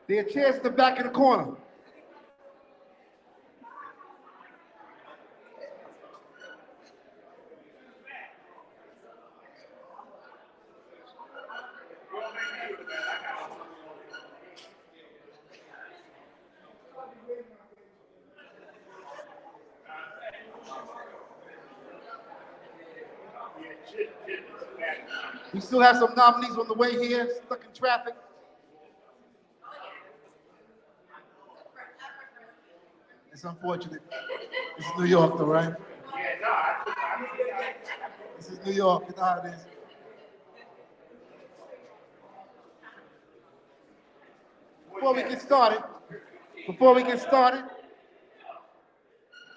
There are chairs in the back of the corner. We still have some nominees on the way here, stuck in traffic. It's unfortunate. This is New York, though, right? This is New York. You know how it is. Before we get started,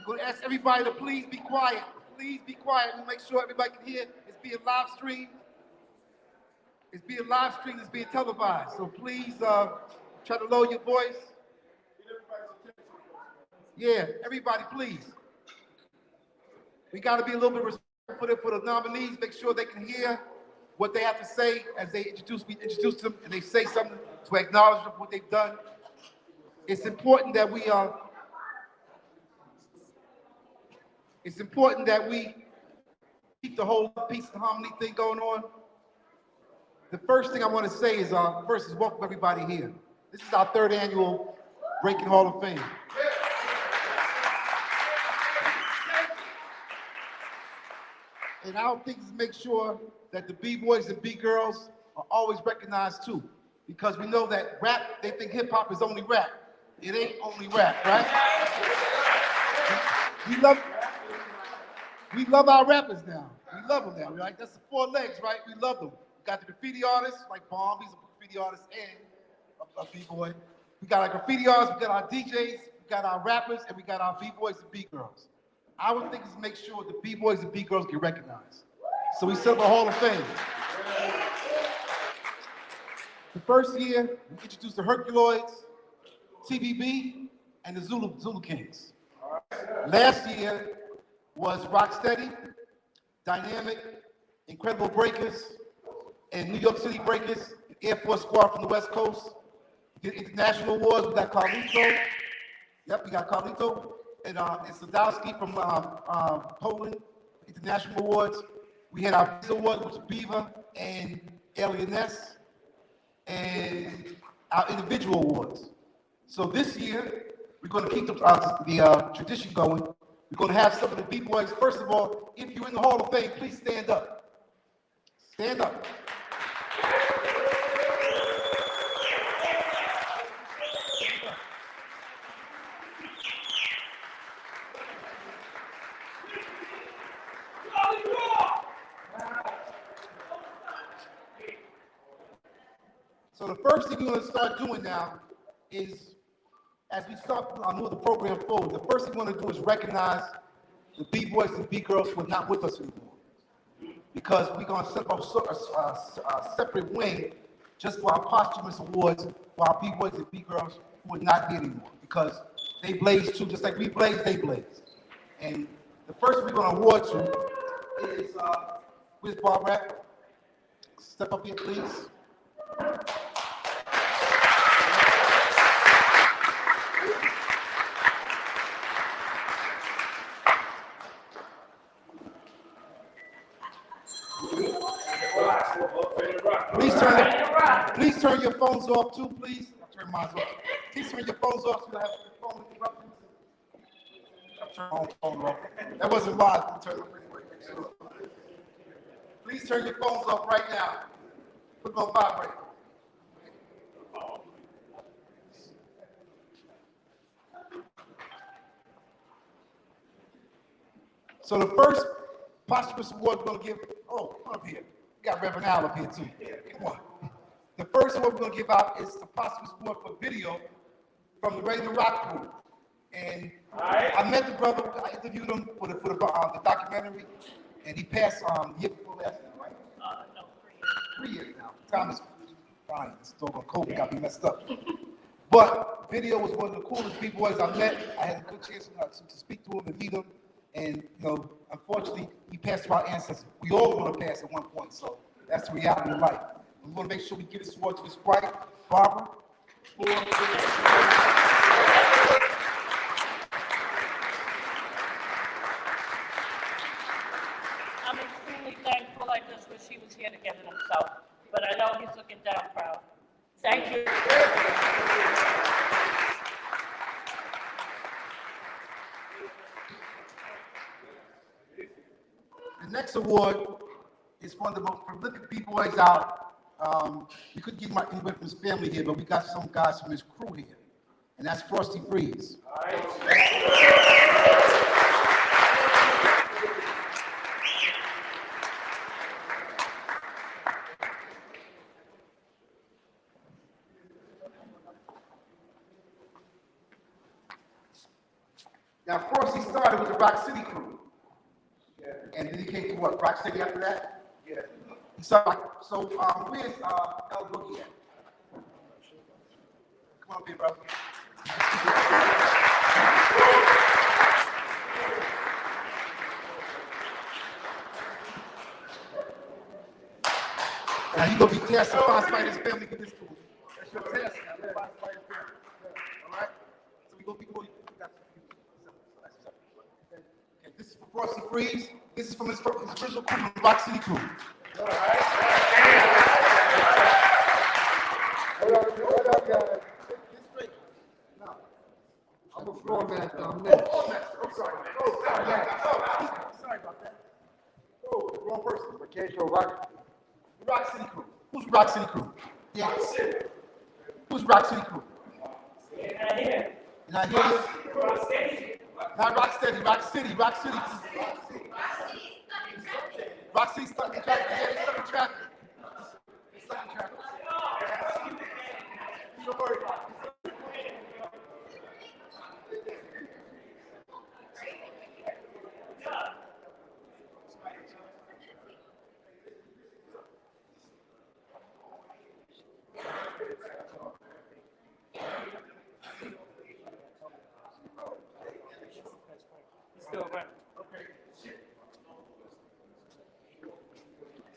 we're going to ask everybody to please be quiet. Please be quiet. We'll make sure everybody can hear. It's being live streamed. It's being live streamed. It's being televised. So please try to lower your voice. Yeah, everybody, please. We got to be a little bit respectful for the nominees. Make sure they can hear what they have to say as they introduce them, and they say something to acknowledge what they've done. It's important that we keep the whole peace and harmony thing going on. The first thing I want to say is welcome everybody here. This is our 3rd annual Breaking Hall of Fame. And our thing is make sure that the B-boys and B-girls are always recognized too. Because we know that rap, they think hip hop is only rap. It ain't only rap, right? We love our rappers now. We love them now. We're like, that's the 4 legs, right? We love them. We got the graffiti artists, like Bomb, he's a graffiti artist and a B-boy. We got our graffiti artists, we got our DJs, we got our rappers, and we got our B-boys and B-girls. Our thing is to make sure the B-boys and B-girls get recognized. So we set up a Hall of Fame. The first year, we introduced the Herculoids, TBB, and the Zulu Kings. Last year was Rocksteady, Dynamic, Incredible Breakers, and New York City Breakers, Air Force Squad from the West Coast. The international awards, we got Carlito. Yep, we got Carlito. And Sadowski from Poland, international awards. We had our awards, which was Beaver and Alieness, and our individual awards. So this year, we're going to keep the tradition going. We're going to have some of the B-boys. First of all, if you're in the Hall of Fame, please stand up. Stand up. So the first thing we're going to start doing now is, as we start moving the program forward, the first thing we're going to do is recognize the B-boys and B-girls who are not with us anymore. Because we're going to set up a separate wing just for our posthumous awards for our B-boys and B-girls who are not here anymore. Because they blaze too, just like we blaze, they blaze. And the first we're going to award to is, where's Bob at? Step up here, please. Please turn your phones off too, please. I'll turn mine off. Please turn your phones off so you have your phone interruptions. I'll turn my phone off. That wasn't live. Turn it off anyway. Please turn your phones off right now. Put them on vibrate. So the first posthumous award we're going to give, come up here. We got Reverend Al up here too. Come on. The first award we're going to give out is the posthumous award for video from the Ready to Rock group. And I met the brother, I interviewed him for the documentary, and he passed the year before last year, right? No, 3 years now. Time is fine. This dog on COVID got me messed up. But video was one of the coolest B-boys I met. I had a good chance to speak to him and meet him. And, unfortunately, he passed to our ancestors. We all want to pass at one point, so that's the reality of life. We want to make sure we give this award to his wife, Barbara, I'm extremely thankful. I just wish he was here to get it himself. But I know he's looking down proud. Thank you. The next award is for the most prolific B-boys out. We couldn't get anybody from his family here, but we got some guys from his crew here. And that's Frosty Freeze. All right. Now, Frosty started with the Rock City crew. Yeah. And then he came to what, Rock City after that? Yeah. So where's El Boogie at? Come on up here, bro. Now you gonna be testing Fighter's family, get this to him. That's your test. Fighter's family. All right? So we gonna be going. Okay, this is for Frosty Freeze. This is from his original crew, the Rock City crew. All right. Hold up, guys. No. I'm a floor master. I'm next. I'm sorry. Sorry about that. Oh, wrong person. Okay, so Rock City crew. Who's Rock City crew? Yeah. Who's Rock City crew? Not here. Not here? Not Rocksteady, Rock City. Rock City stuck in traffic. Yeah, he's stuck in traffic. Don't worry about it.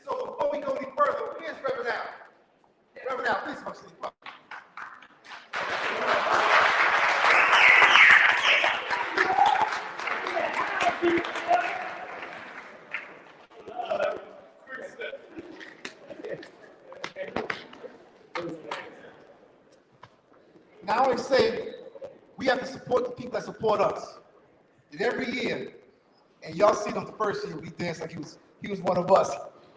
So before we go any further, here's Reverend Al. Reverend Al, please come see. Now I always say we have to support the people that support us. And every year, and y'all see him the first year, we danced like he was one of us.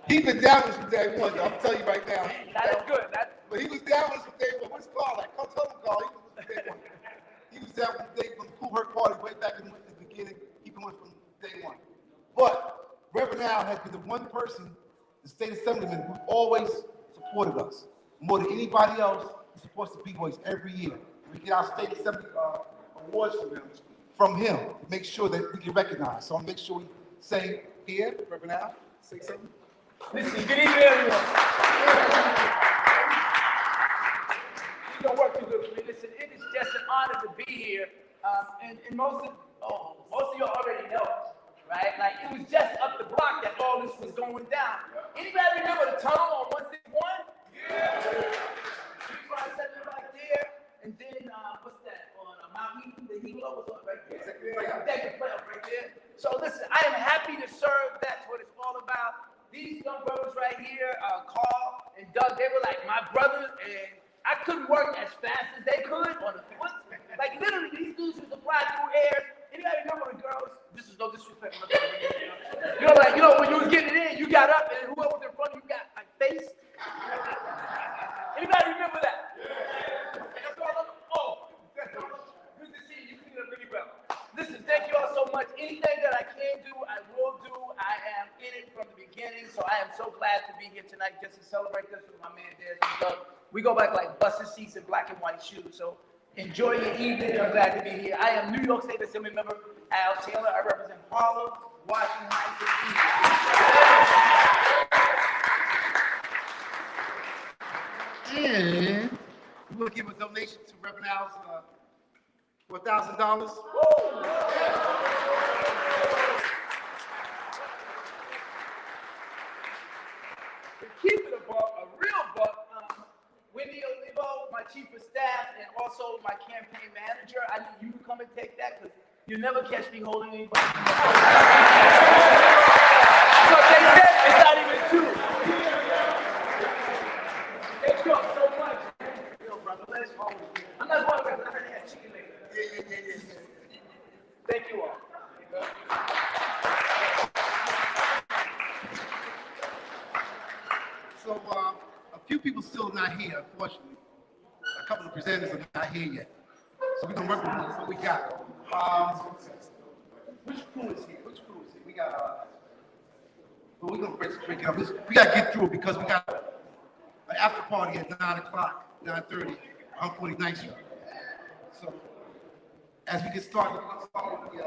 He's been down with us from day one, I'm telling you right now. That is good. But he was down with us from day one. What's Carl like? Come tell him, Carl. He was down from day one, Cool Hurt Party, way back in the beginning. He been with us from day one. But Reverend Al has been the one person, the state assemblyman, who always supported us. More than anybody else, he supports the B-Boys every year. We get our state assembly awards from him to make sure that we get recognized. So I'll make sure we say here, Reverend Al, say something. Listen, good evening, everyone. You don't work too good for me. Listen, it is just an honor to be here. And most of you already know, right? Like, it was just up the block that all this was going down. Anybody remember the tunnel on 161? Yeah. Right there, and then what's that on Mount Heaton? The Hilo was right there. Right there. So listen, I am happy to serve. That's what it's all about. These young brothers right here, Carl and Doug, they were like my brothers, and I couldn't work as fast as they could on the foot. Like literally, these dudes used to fly through air. Anybody remember the girls? This is no disrespect. When you was getting it in, you got up, and whoever was in front of you got like faced. Anybody remember that? Good to see you. You clean up really well. Listen, thank you all so much. Anything that I can do, I will do. I am in it from the beginning, so I am so glad to be here tonight just to celebrate this with my man, Des. We go back like busted seats and black and white shoes, so enjoy your evening. I'm glad to be here. I am New York State Assembly member Al Taylor. I represent Harlem, Washington Heights, And we're going to give a donation to Reverend Al's for $1,000. Keep it a buck, a real buck. Wendy Olivo, my chief of staff and also my campaign manager. I need you to come and take that because you'll never catch me holding anybody. So they said it's not even true. Thank you all so much. Yo, brother, let's hold it. I'm not going to have chicken later. Thank you all. So, a few people still not here, unfortunately. A couple of presenters are not here yet. So we're gonna work with what we got. Which crew is here? We got, well, we're gonna break it up. We gotta get through it because we got an after party at 9 o'clock, 9:30, on 49th Street. So, as we get started, we're gonna start with the,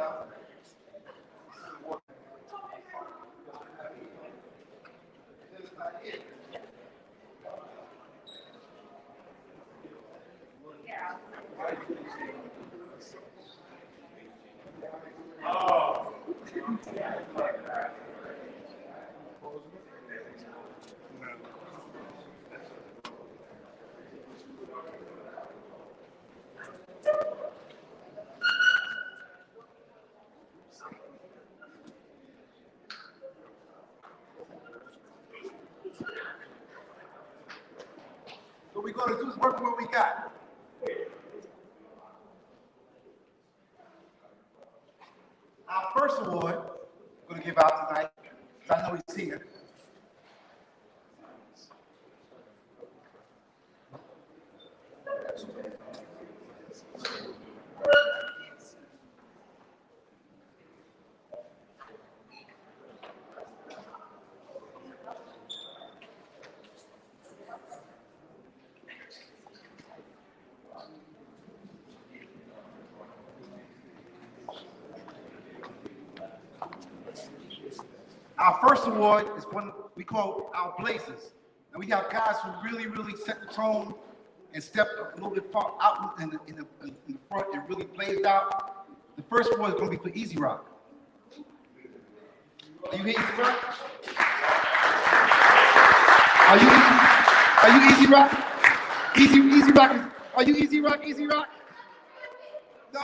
what we're gonna do is work with what we got. Our first award, we're gonna give out tonight, 'cause I know he's here. Our first award is one we call our Blazers. And we have guys who really set the tone and stepped a little bit far out in the front and really blazed out. The first award is going to be for Easy Rock. Are you here, Easy Rock? Are you Easy Rock? Easy Rock is, are you Easy Rock? Easy Rock? No.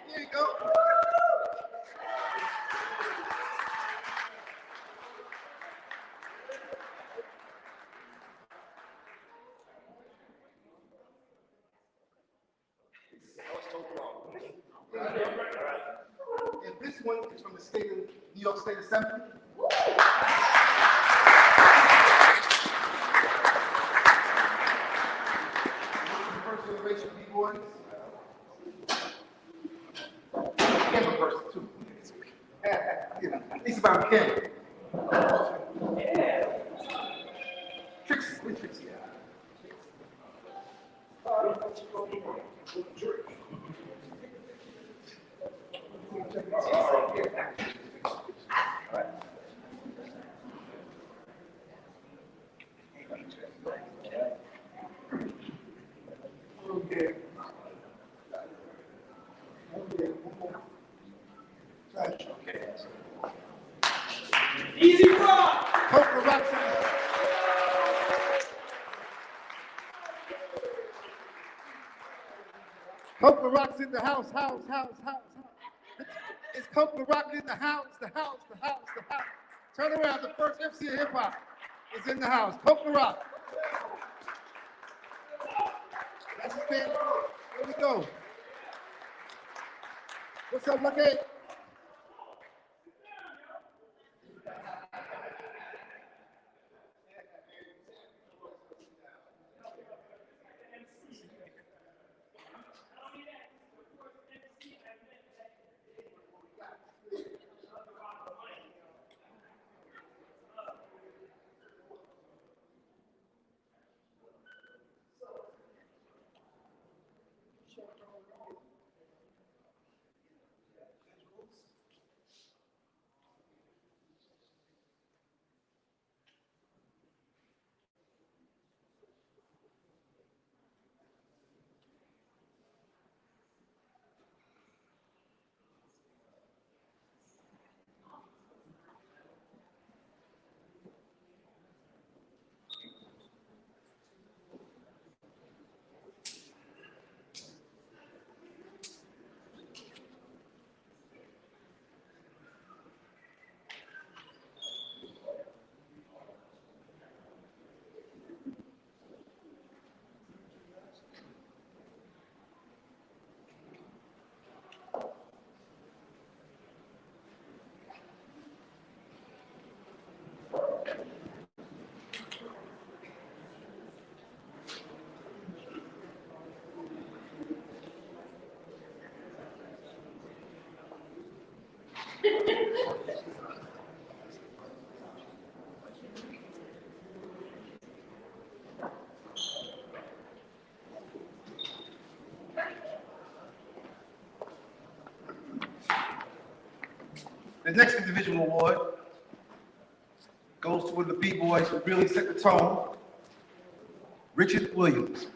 There you go. And this one is from the state of New York State Assembly. First generation B-boys. I'm a person too. You know, at least about Kim. Yeah. Trixie, where's Trixie at? Easy Rock! Hope the Rock. Hope the Rock's in the house. It's Coke the Rock in the house. Turn around, the first MC of hip hop is in the house. Coke the Rock. That's the stand. Here we go. What's up, Lucky? The next individual award goes to one of the B-boys who really set the tone, Richard Williams.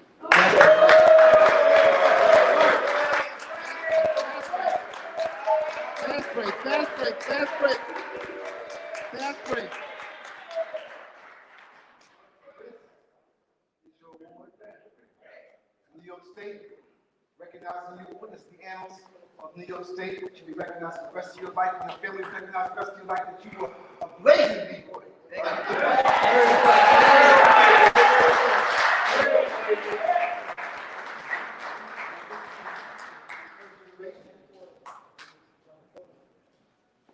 Fast break, fast break, fast break, fast break. New York State, recognizing you, witness the annals of New York State, which you'll be recognized for the rest of your life, and your family will be recognized for the rest of your life that you were a blazing B-boy.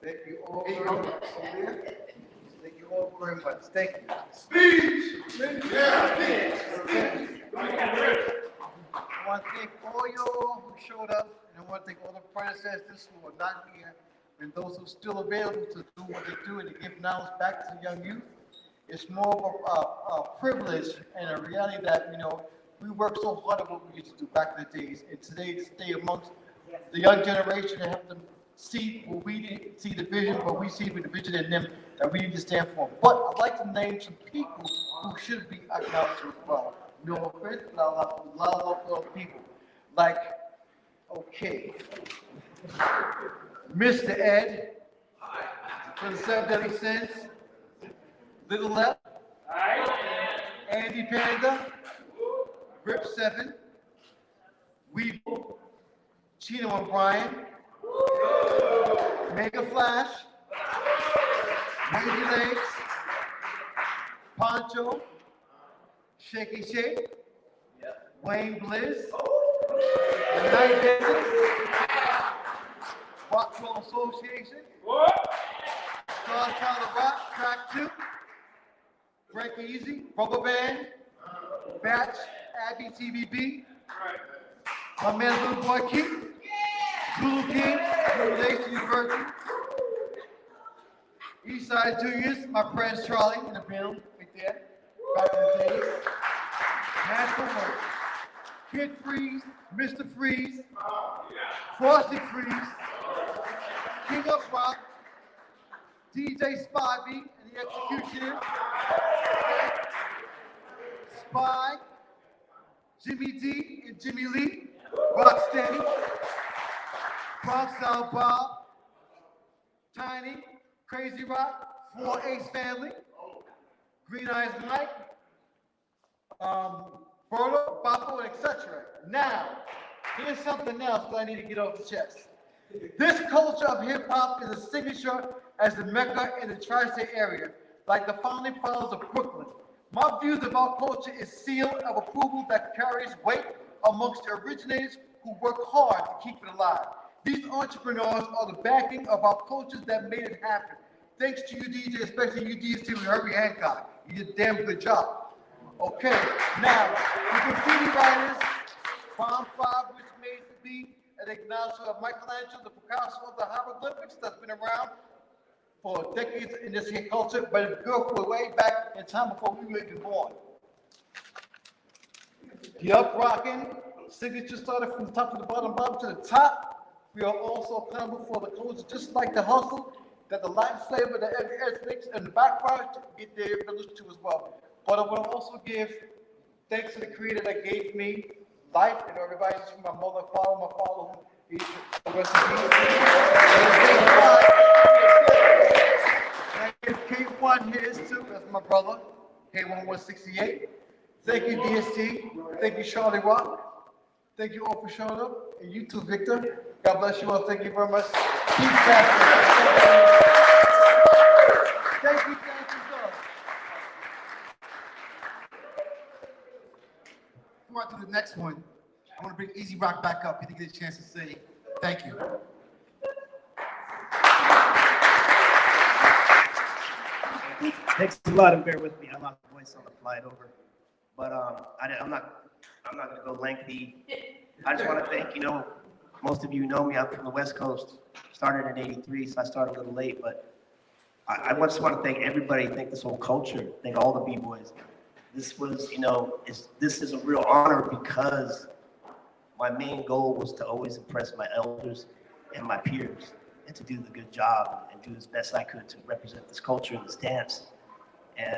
Thank you all very much. Thank you all very much. Thank you. Speech! I want to thank all y'all who showed up, and I want to thank all the predecessors who are not here, and those who are still available to do what they do and to give knowledge back to the young youth. It's more of a privilege and a reality that, we worked so hard at what we used to do back in the days, and today to stay amongst the young generation and help them see what we didn't see the vision, but we see the vision in them that we need to stand for. But I'd like to name some people who should be acknowledged as well. No offense, but a lot of other people. Like, okay, Mr. Ed, for the 7 Deadly Sins, Little Left, Andy Panda, Rip 7, Weeble, Chino O'Brien, Mega Flash, Wavy Legs, Poncho, Shaky Shake, Wayne Bliss, the Night Business, Rockville Association, Stars Town of Rock, Track 2, Break Easy, Rubber Band, Batch, Abby TVB, my man Little Boy Keith, Zulu King, Relation University, Eastside Juniors, my friend Charlie in the building, right there, back in the days. National Work, Kid Freeze, Mr. Freeze, Frosty Freeze, King of Rock, DJ Spivey and the Executioner, Spy, Jimmy D and Jimmy Lee, Rocksteady, Bronx Style Bob, Tiny, Crazy Rock, 4 Ace Family, Green Eyes Mike, Berto, Boppo, and etc. Now, here's something else that I need to get off the chest. This culture of hip hop is a signature as the Mecca in the tri-state area, like the founding fathers of Brooklyn. My views about culture is seal of approval that carries weight amongst the originators who work hard to keep it alive. These entrepreneurs are the backing of our cultures that made it happen. Thanks to you, DJ, especially you, DJ, with Herbie Hancock. You did a damn good job. Okay, now, the graffiti writers, Bomb 5, which made the beat, and acknowledgement of Michelangelo, the Picasso of the hieroglyphics that's been around for decades in this here culture, but it grew way back in time before we were even born. The up rocking signature started from the top to the bottom to the top. We are also accountable for the culture, just like the hustle, that the life flavor, that every ethnics and the background get their village to as well. But I want to also give thanks to the creator that gave me life and everybody, my mother, my father, who is the rest of me. And I give K1 his too, that's my brother, K1168. Thank you, DST. Thank you, Charlie Rock. Thank you all for showing up. And you too, Victor. God bless you all. Thank you very much. Keep fasting. Thank you, God. Before I do the next one, I want to bring Easy Rock back up. He didn't get a chance to say thank you. Takes a lot, and bear with me. I lost my voice on the flight over, but I'm not going to go lengthy. I just want to thank, most of you know me. I'm from the West Coast, started in '83, so I started a little late, but I just want to thank everybody, thank this whole culture, thank all the B-boys. This was, this is a real honor because my main goal was to always impress my elders and my peers and to do the good job and do as best I could to represent this culture and this dance. And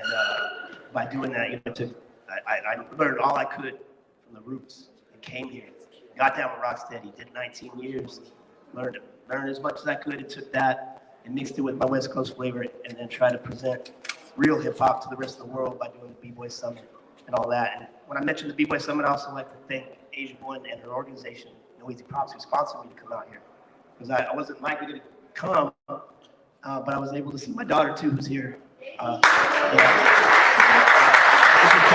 by doing that, I learned all I could from the roots and came here. Got down with Rocksteady, did 19 years, learned as much as I could and took that and mixed it with my West Coast flavor and then tried to present real hip hop to the rest of the world by doing the B-Boy Summit and all that. And when I mentioned the B-Boy Summit, I also like to thank Asia One and her organization, No Easy Props, who sponsored me to come out here. Because I wasn't likely to come, but I was able to see my daughter too, who's here. It's been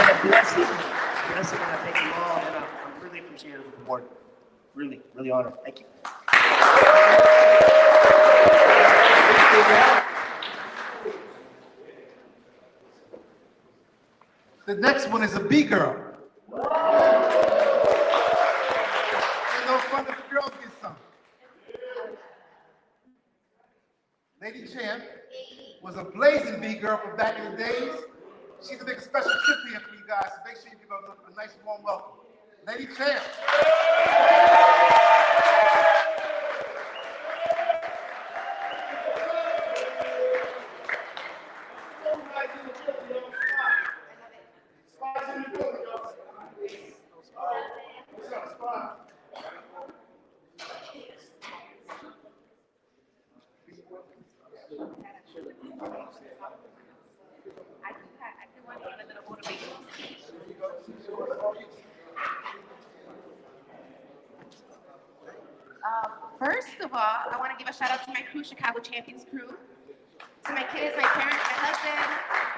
a blessing, and I thank you all, and I'm really appreciative of the board. Really, really honored. Thank you. The next one is a B girl. Ain't no fun if the girls get some. Lady Champ was a blazing B girl from back in the days. She's a big special trip here for you guys, so make sure you give her a nice warm welcome. Lady Champ. First of all, I want to give a shout out to my crew, Chicago Champions crew, to my kids, my parents, my husband,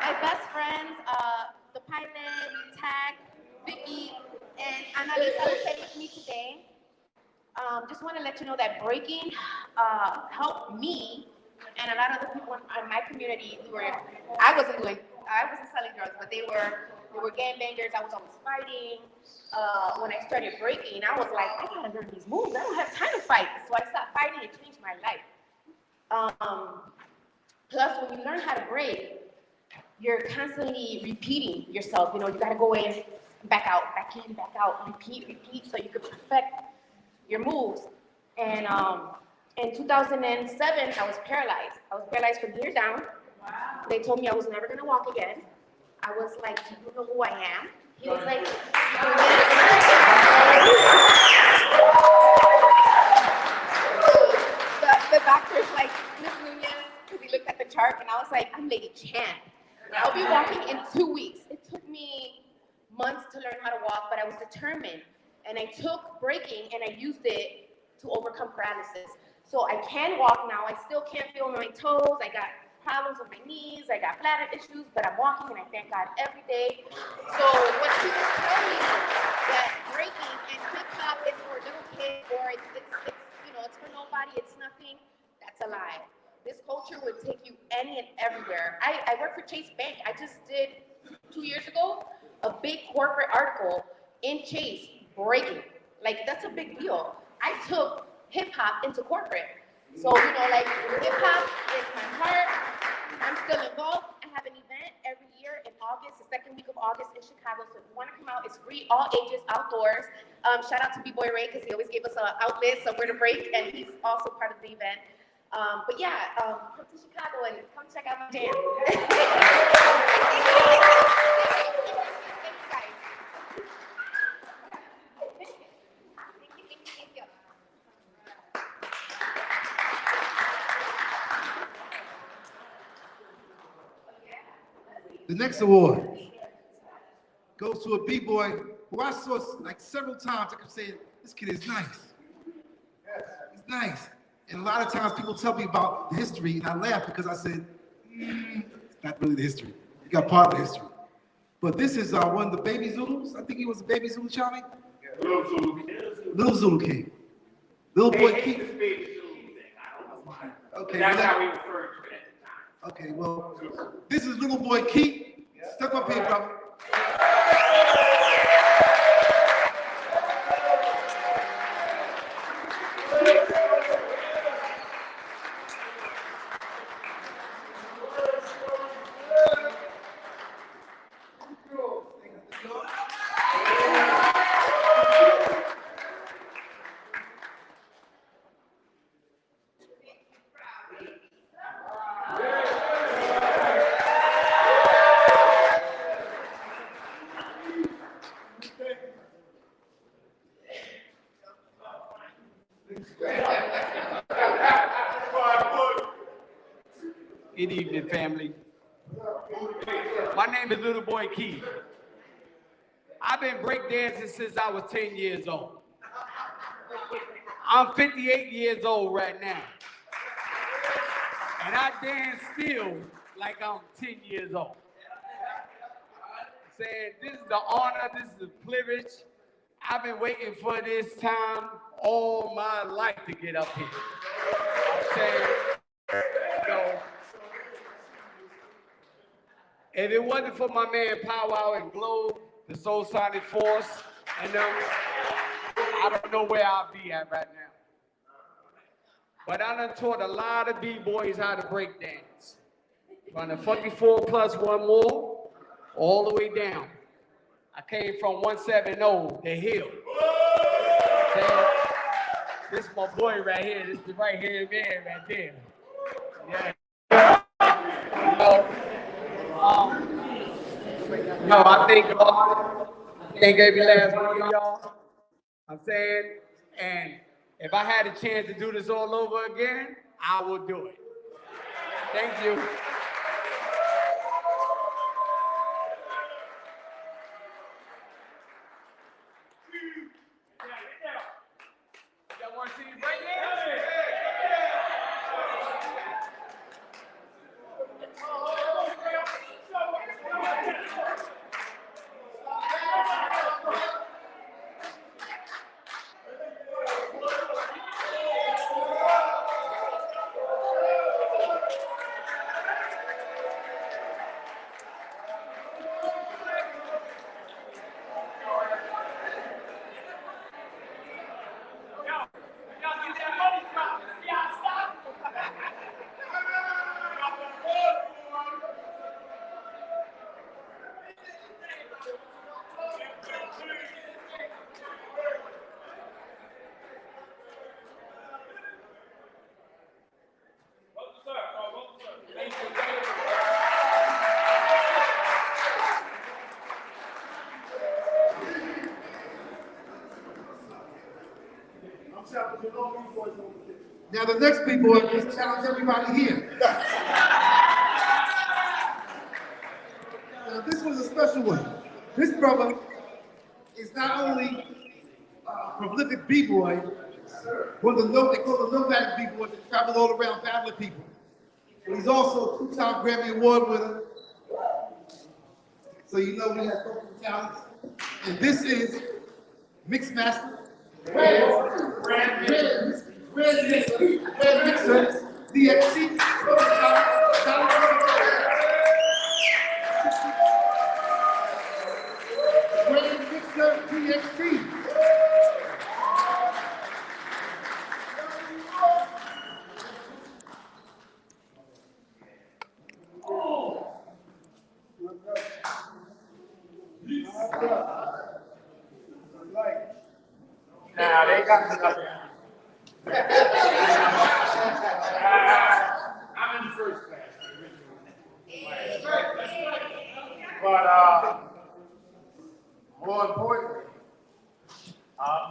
my best friends, the pilot, Tag, Vicky, and Annalisa who played with me today. Just want to let you know that breaking helped me and a lot of the people in my community. I wasn't selling drugs, but they were gangbangers. I was always fighting. When I started breaking, I was like, I gotta learn these moves. I don't have time to fight. So I stopped fighting. It changed my life. Plus, when you learn how to break, you're constantly repeating yourself. You gotta go in, back out, back in, back out, repeat, so you can perfect your moves. And in 2007, I was paralyzed. I was paralyzed from here down. They told me I was never gonna walk again. I was like, do you know who I am? He was like, the doctor's like, Miss Nunez, because he looked at the chart, and I was like, I'm Lady Chan. I'll be walking in 2 weeks. It took me months to learn how to walk, but I was determined. And I took breaking and I used it to overcome paralysis. So I can walk now. I still can't feel my toes. I got problems with my knees. I got bladder issues, but I'm walking and I thank God every day. So when people tell me that breaking and hip hop is for little kids or it's for nobody, it's nothing, that's a lie. This culture would take you any and everywhere. I work for Chase Bank. I just did 2 years ago a big corporate article in Chase breaking. Like, that's a big deal. I took hip hop into corporate. So, hip hop is my heart. I'm still involved. I have an event every year in August, the second week of August in Chicago. So if you want to come out, it's free, all ages, outdoors. Shout out to B-Boy Ray, because he always gave us an outlet, somewhere to break, and he's also part of the event. Come to Chicago and come check out my jam. Thank you, guys. Thank you. The next award goes to a B-boy who I saw like several times. I kept saying, this kid is nice. He's nice. And a lot of times people tell me about the history, and I laugh because I said, it's not really the history. You got part of the history. But this is one of the baby Zulus. I think he was a baby Zulu, Charlie? Little Zulu. Little Zulu King. Little boy King. This baby Zulu thing, I don't know why. Okay, That's well, how we refer to it at the time. okay, well, this is little boy Keith. Step up here, brother. Good evening, family. My name is Little Boy Keith. I've been breakdancing since I was 10 years old. I'm 58 years old right now. And I dance still like I'm 10 years old. Saying this is the honor, this is the privilege. I've been waiting for this time all my life to get up here. I'm saying, you know, if it wasn't for my man Powwow and Globe, the Soul Sonic Force, and them, I don't know where I'll be at right now. But I done taught a lot of B-boys how to break dance. From the funky 4+1 more, all the way down. I came from 170, the hill. Saying, this is my boy right here. This is the right hand man right there. Yeah. I thank God. I thank every last one of y'all. I'm saying, and if I had a chance to do this all over again, I will do it. Thank you. Y'all want to see me break dance? Now the next people are just challenge everybody here. Now this was a special one. This brother is not only a prolific b-boy, one of the they call the nomadic b-boys that travel all around battling people. But he's also a two-time Grammy Award winner. So you know he has multiple talents. And this is Mixmaster, Grand Mixer, DXC. Grand Mixer, DXC. Now they got me up there. I'm in the first class, the original. But more importantly,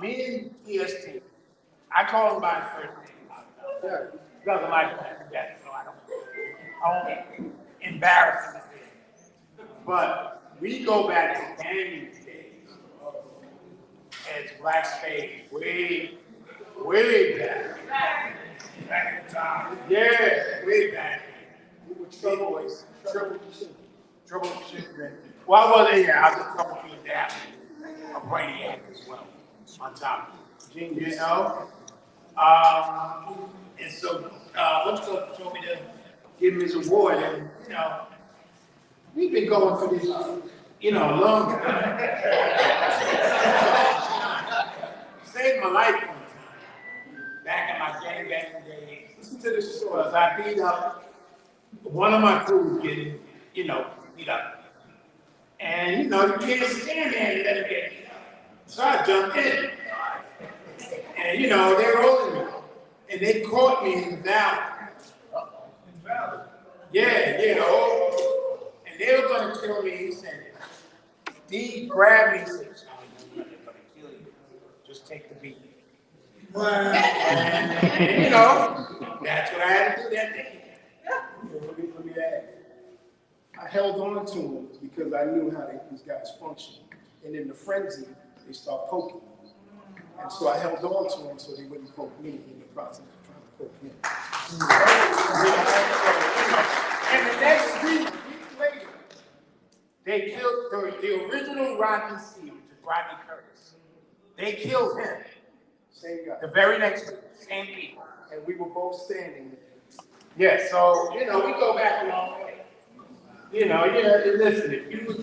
me and EST, I call him by his first name. He doesn't like that, so I don't embarrass him. But we go back to gang days as Black Spade, way back. Back in the time. Yeah, way back. We were trouble shit. Well, I wasn't, yeah, I was a trouble shooter dad, a brainiac as well, on top of it. You know? And so, Woodstock told me to give him his award, and, you know, we've been going for this, you know, long time. Saved my life one time. Back in my gangbanging days. Listen to this story. I beat up one of my crew getting, you know, beat up. And, you know, you can't stand there and let it get beat up. So I jumped in. And, you know, they were holding me. And they caught me in the valley. In the valley? Yeah. Oh. And they were going to kill me. He said, D grabbed me and said, they're going to kill you. Just take the beat. And, you know, that's what I had to do that day. I held on to them because I knew how these guys function. And in the frenzy, they start poking. And so I held on to them so they wouldn't poke me in the process of trying to poke him. And the next week later, they killed the original Rodney Steele, which is Rodney Curtis. They killed him. Same guy. The very next week, same people. And we were both standing there. Yeah, so, we go back a long way. Listen, if you was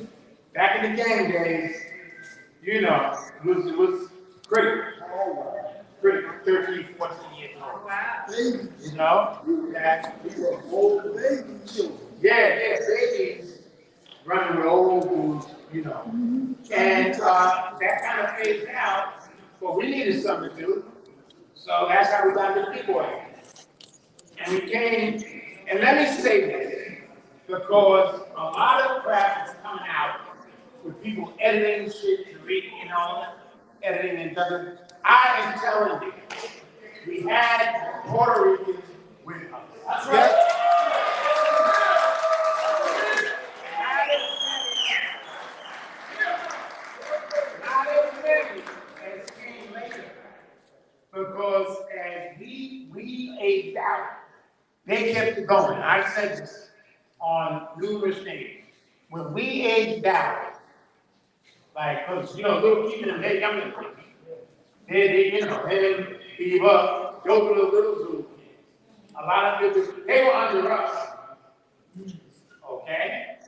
back in the gang days, it was great. Great, 13, 14 years old. Wow. We were old baby children. Yeah, babies running with old dudes, And that kind of phased out, but we needed something to do. So that's how we got the B-Boy. And we came, and let me say this, because a lot of crap is coming out with people editing shit and reading and all that, editing and doesn't. I am telling you, we had Puerto Ricans with us. That's right. Not as many as came later. Because as we aged out, they kept it going. I said this on numerous things. When we aged out, because little kids, they're younger than me. They didn't give up. Those were the little Zulu kids. A lot of people, they were under us. Okay?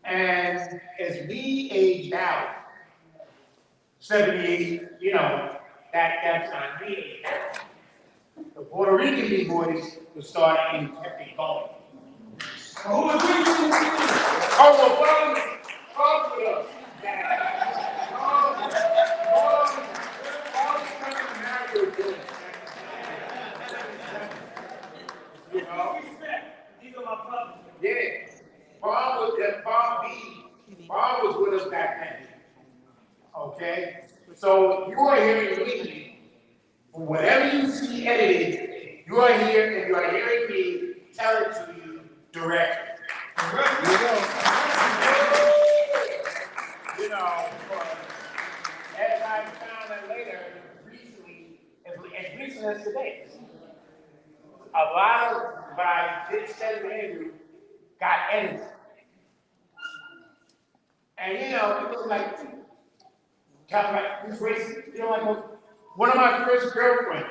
And as we aged out, 78, that time, we aged out. The Puerto Rican B-boys were starting and kept it going. Who was with you? Oh, well, with us. These are my brothers. Yeah. Bob was with us back then. Okay? So you are hearing me. Whatever you see edited, you are here and you are hearing me tell it to you directly. As I found out later, recently, as recent as today, a lot of my Ted and Andrew got edited. And people like, kind of like, this racist, one of my first girlfriends,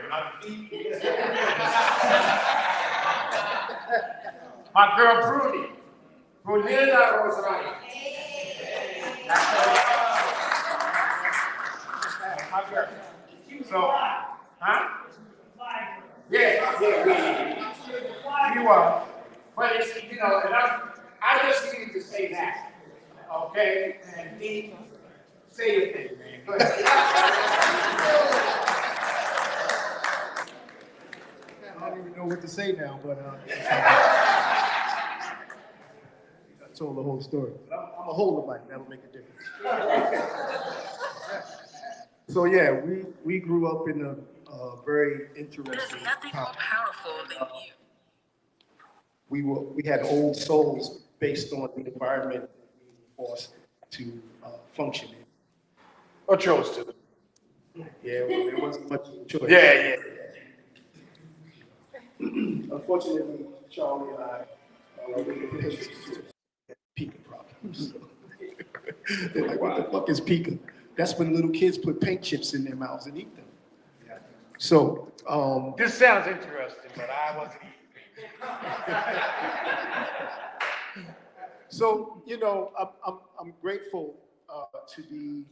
my girl Bruni, Brunilda Rosario. My girl. So, huh? Yeah. You are. But it's, and I just needed to say that. Okay? And Dean, say your thing, man. Go ahead. I don't even know what to say now, but I told the whole story. I'm a holder mic, that'll make a difference. So yeah, we grew up in a very interesting. There's nothing more powerful than you. We had old souls based on the environment we were forced to function in. Or chose to. Yeah, well, there wasn't much choice. Yeah. Unfortunately, Charlie and I are Pika problems. They're like, what the fuck is Pika? That's when little kids put paint chips in their mouths and eat them. So, This sounds interesting, but I wasn't. So, I'm grateful to be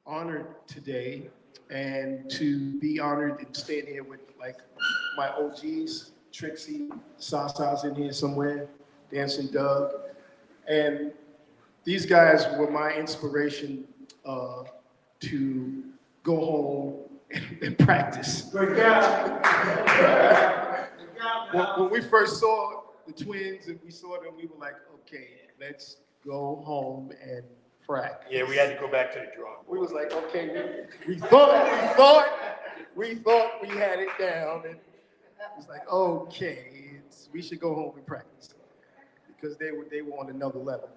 honored today and to be honored and stand here with like my OGs, Trixie, Sasa's in here somewhere, Dancing Doug. And these guys were my inspiration to go home and practice. Good job. When we first saw the twins and we saw them, we were like, okay, let's go home and practice. Yeah, we had to go back to the drawing. We was like, okay, we thought we had it down, and it was like, okay, we should go home and practice because they were on another level.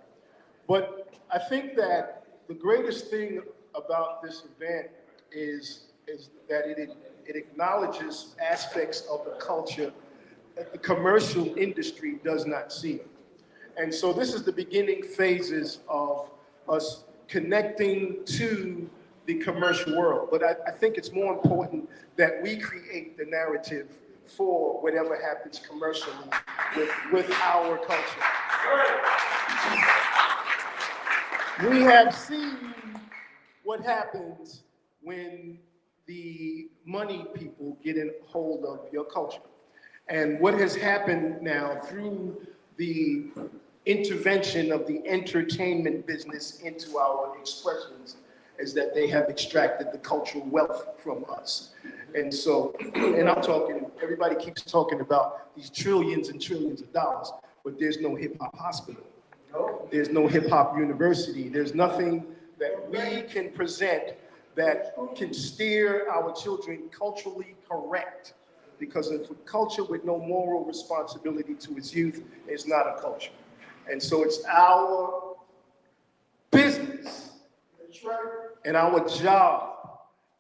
But I think that the greatest thing about this event is that it acknowledges aspects of the culture that the commercial industry does not see. And so this is the beginning phases of us connecting to the commercial world. But I think it's more important that we create the narrative for whatever happens commercially with our culture. We have seen what happens when the money people get in hold of your culture. And what has happened now through the intervention of the entertainment business into our expressions is that they have extracted the cultural wealth from us. And so, and I'm talking, everybody keeps talking about these trillions and trillions of dollars, but there's no hip hop hospital. There's no hip hop university. There's nothing that we can present that can steer our children culturally correct. Because if a culture with no moral responsibility to its youth is not a culture. And so it's our business and our job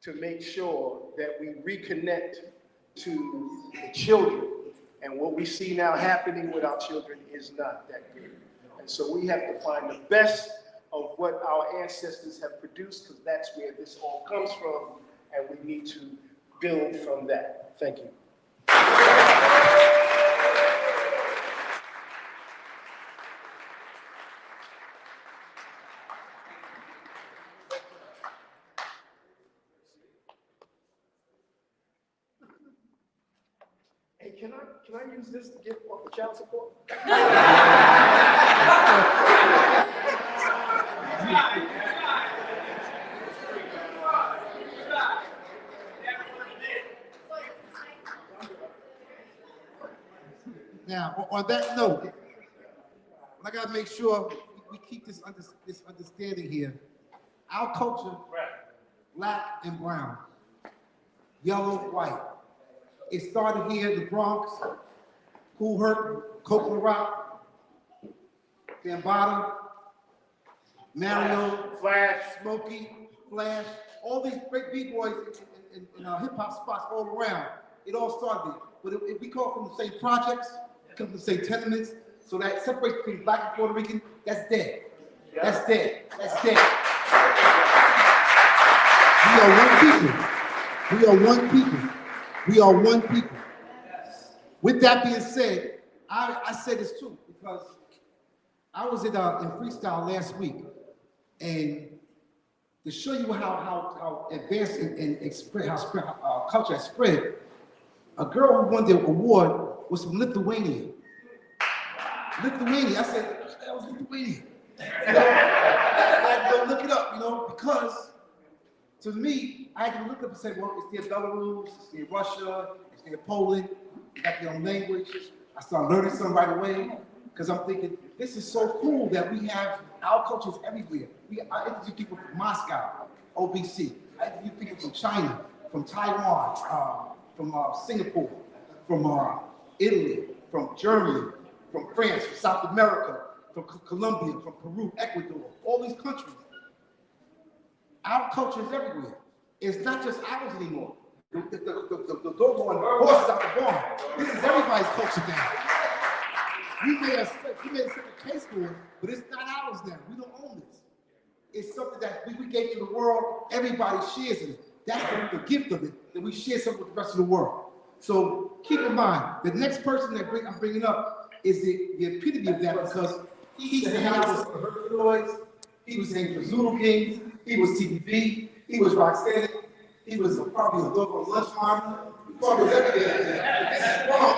to make sure that we reconnect to the children. And what we see now happening with our children is not that good. And so we have to find the best of what our ancestors have produced, because that's where this all comes from, and we need to build from that. Thank you. Hey, can I use this to get off the child support? Now, on that note, I gotta make sure we keep this understanding here. Our culture, black and brown, yellow, white. It started here in the Bronx, Cool Herc, Coconut Rock, Gambada, Mario, Flash, Smokey, Flash, all these great B-boys in hip-hop spots all around. It all started there. But if we come from the same projects, come from the same tenements, so that separation between black and Puerto Rican, that's dead. That's dead. That's dead. We are one people. We are one people. We are one people. With that being said, I say this too, because I was in freestyle last week, and to show you how advanced and spread, how culture has spread, a girl who won the award was from Lithuania. Lithuania, I said, that was Lithuania. I had to go look it up, because to me, I had to look up and say, well, it's near Belarus, it's near Russia, it's near Poland, you got their own language. I started learning something right away, because I'm thinking, this is so cool that we have our cultures everywhere. I interview people from Moscow, OBC. I interview people from China, from Taiwan, from Singapore, from Italy, from Germany, from France, from South America, from Colombia, from Peru, Ecuador, all these countries. Our culture is everywhere. It's not just ours anymore. The dog on horses out the barn. This is everybody's culture now. You may have set a case for it, but it's not ours now. We don't own this. It's something that we gave to the world. Everybody shares in it. That's the gift of it, that we share something with the rest of the world. So keep in mind, the next person that I'm bringing up is the epitome of that, because he used to hang out with the Herculoids, he was hanging with Zulu Kings, he was TBB, he was Rocksteady, he was probably a local lunch monitor, he probably was everything. This is wrong.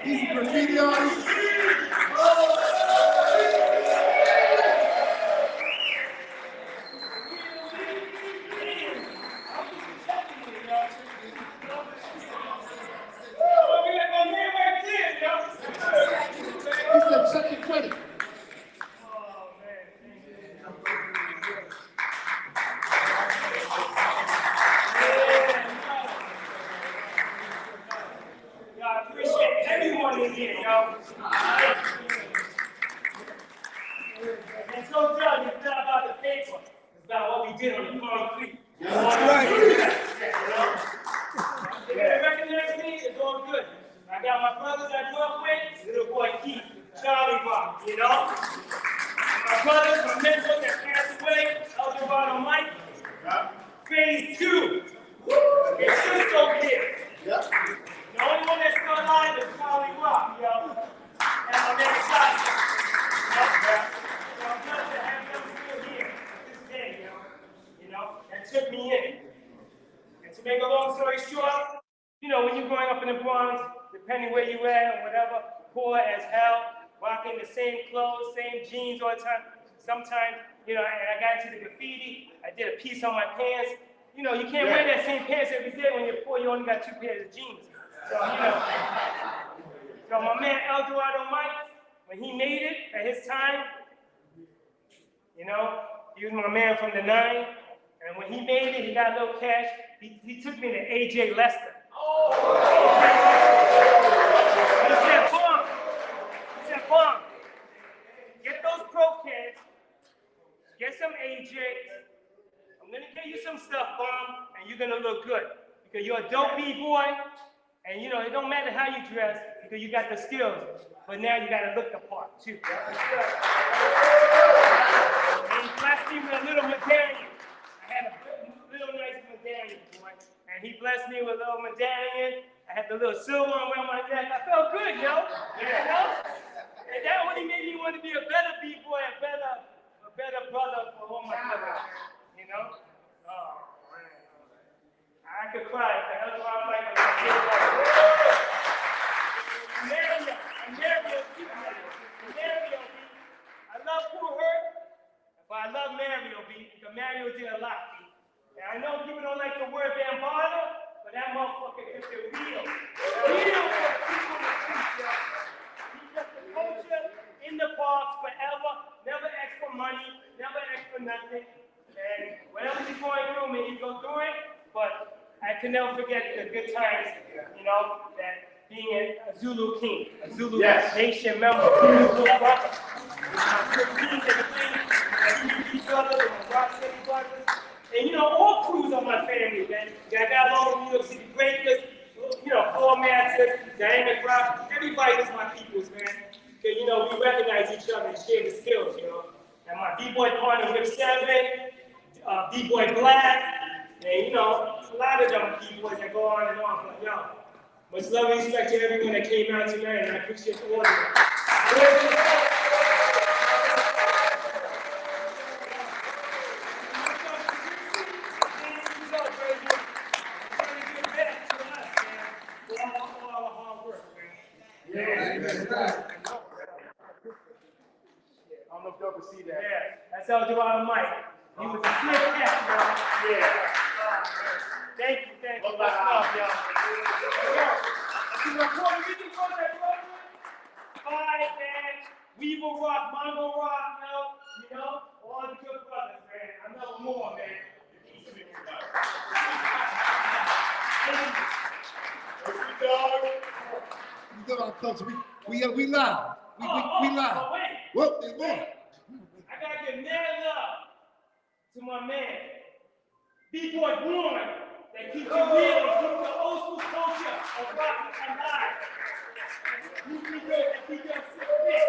He's a graffiti artist. in on the concrete. That's right. They didn't recognize me, it's all good. I got my brothers I grew up with, little boy Keith, Charlie Rock, you know? My brothers, my mentors that passed away, Eldorado Mike, phase 2. It's just over here. The only one that's still alive is Charlie Rock, yo. And my name is Sasha. So I'm blessed to have them still here to this day, yo. You know, that took me in. And to make a long story short, you know, when you're growing up in the Bronx, depending where you at or whatever, poor as hell, rocking the same clothes, same jeans all the time. Sometimes, you know, and I got into the graffiti, I did a piece on my pants. You know, you can't wear that same pants every day when you're poor, you only got 2 pairs of jeans. So, you know, so my man Eldorado Mike, when he made it at his time, you know, he was my man from the 9, and when he made it, he got a little cash, he took me to AJ Lester. He said, Bomb, get those pro kids, get some AJs, I'm gonna get you some stuff, Bomb, and you're gonna look good. Because you're a dope B-boy, and you know, it don't matter how you dress, because you got the skills, but now you gotta look the part, too. And he blessed me with a little medallion. I had a little nice medallion, boy. And he blessed me with a little medallion. I had the little silver around my neck. I felt good, yo. You know? And that only made me want to be a better B-boy, a better brother for all my brothers. You know? Oh, man. I could cry. That's why I'm like, Mario, I love Cool Herc, but I love Mario, B, because Mario did a lot, B. And I know people don't like the word Bambaataa, but that motherfucker kept it real. Real for the people in the streets, yo. He kept the culture in the parks forever, never asked for money, never asked for nothing. And whatever he's going through, man, he's going through it, but I can never forget the good times, you know, that being a Zulu king, a Zulu nation member, a Zulu brother. With my 15 and the brothers and my Rock City brothers. And, you know, all crews are my family, man. I got along with New York City Breakers, you know, Paul Masters, Diana Brock, everybody is my peoples, man. Because, you know, we recognize each other and share the skills, you know. And my B-boy partner, Rip 7, B-boy Black, and, you know, a lot of them B-boys that go on and on, but, yo, much love and respect to everyone that came out tonight, and I appreciate all of you. I don't know if y'all can see that. Yeah, that's Eldorado Mike. He was a slick cat, yo. Yeah. Thank you. Much love, y'all. You know, Puerto Rican brothers that grew up with, Five, Dash, Weevil Rock, Mongo Rock, you know, all the good brothers, man. I know more, man. We got our culture. We live. We live. Oh, wait. Whoa, there's more. I gotta give mad love to my man, B-Boy Born, that keeps it real and keeps the old school culture of rock alive. You keep it, keep your sick fit.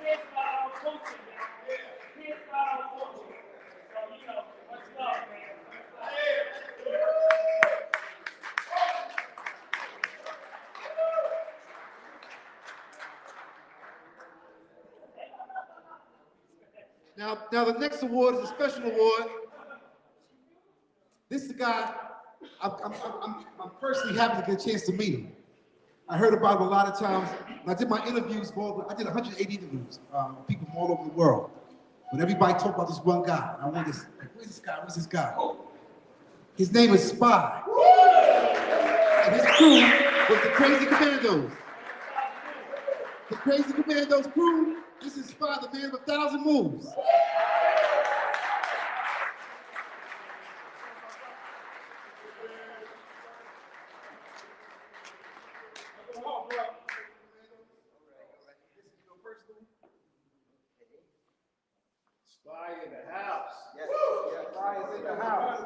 Here's our culture, man. Here's our culture. So, you know, much love, man. Now the next award is a special award. This is a guy, I'm personally happy to get a chance to meet him. I heard about him a lot of times. When I did my interviews, I did 180 interviews with people from all over the world. But everybody talked about this one guy. And I wanted to, like, where's this guy? Where's this guy? His name is Spy. And his crew was the Crazy Commandos. The Crazy Commandos crew, this is Spy, the man of 1,000 moves. Spy in the house. Yes, Spy is in the house.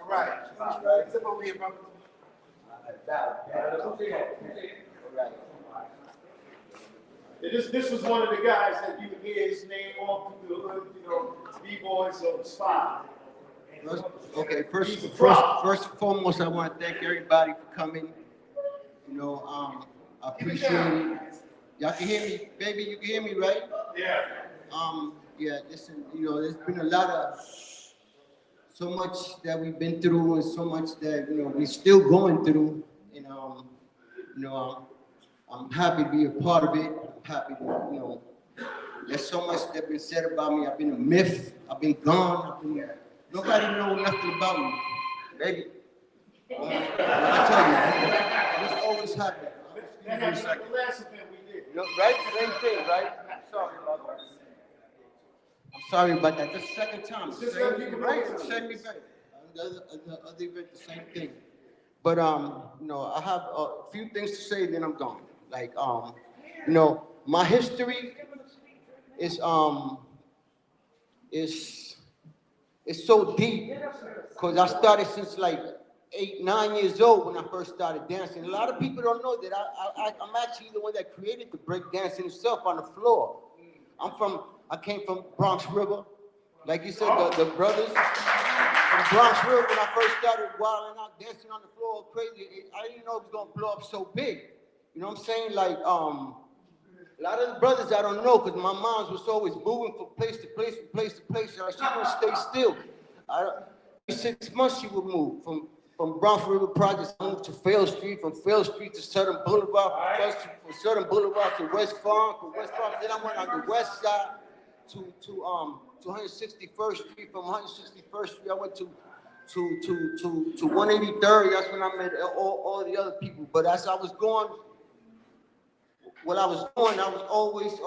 All right. Step over here, brother. This was one of the guys that you would hear his name all through the hood, you know, B-boys on the spot. Okay, He's a first prop. and foremost, I want to thank everybody for coming. You know, I appreciate it. Y'all can hear me, baby. You can hear me, right? Yeah. Yeah. Listen, you know, there's been a lot of so much that we've been through, and so much that we're still going through. And you know, I'm happy to be a part of it. I'm happy to, there's so much that's been said about me. I've been a myth. I've been gone. Nobody knows nothing about me, baby. I tell you, this always happened. That happened at the last event we did. Right? Same thing, right? Sorry about that. I'm sorry about that. This second time. Just Same gotta thing, keep it right? on. Same event. The other event, the same thing. But I have a few things to say, then I'm gone. Like my history is it's so deep because I started since like 8, 9 years old when I first started dancing. A lot of people don't know that I'm actually the one that created the break dancing itself on the floor. I came from Bronx River, like you said, the brothers from Bronx River. When I first started wilding out, dancing on the floor, crazy, I didn't know it was gonna blow up so big. You know what I'm saying? Like a lot of the brothers I don't know, because my mom was always moving from place to place, from place to place. She wouldn't stay still. Every 6 months she would move from Bronx River Projects. I moved to Fail Street, from Fail Street to Southern Boulevard, from Southern Boulevard to West Farm, from West Farm. Then I went on the west side to 161st Street. From 161st Street, I went to 183rd. That's when I met all the other people. But as I was going. What I was doing, I was always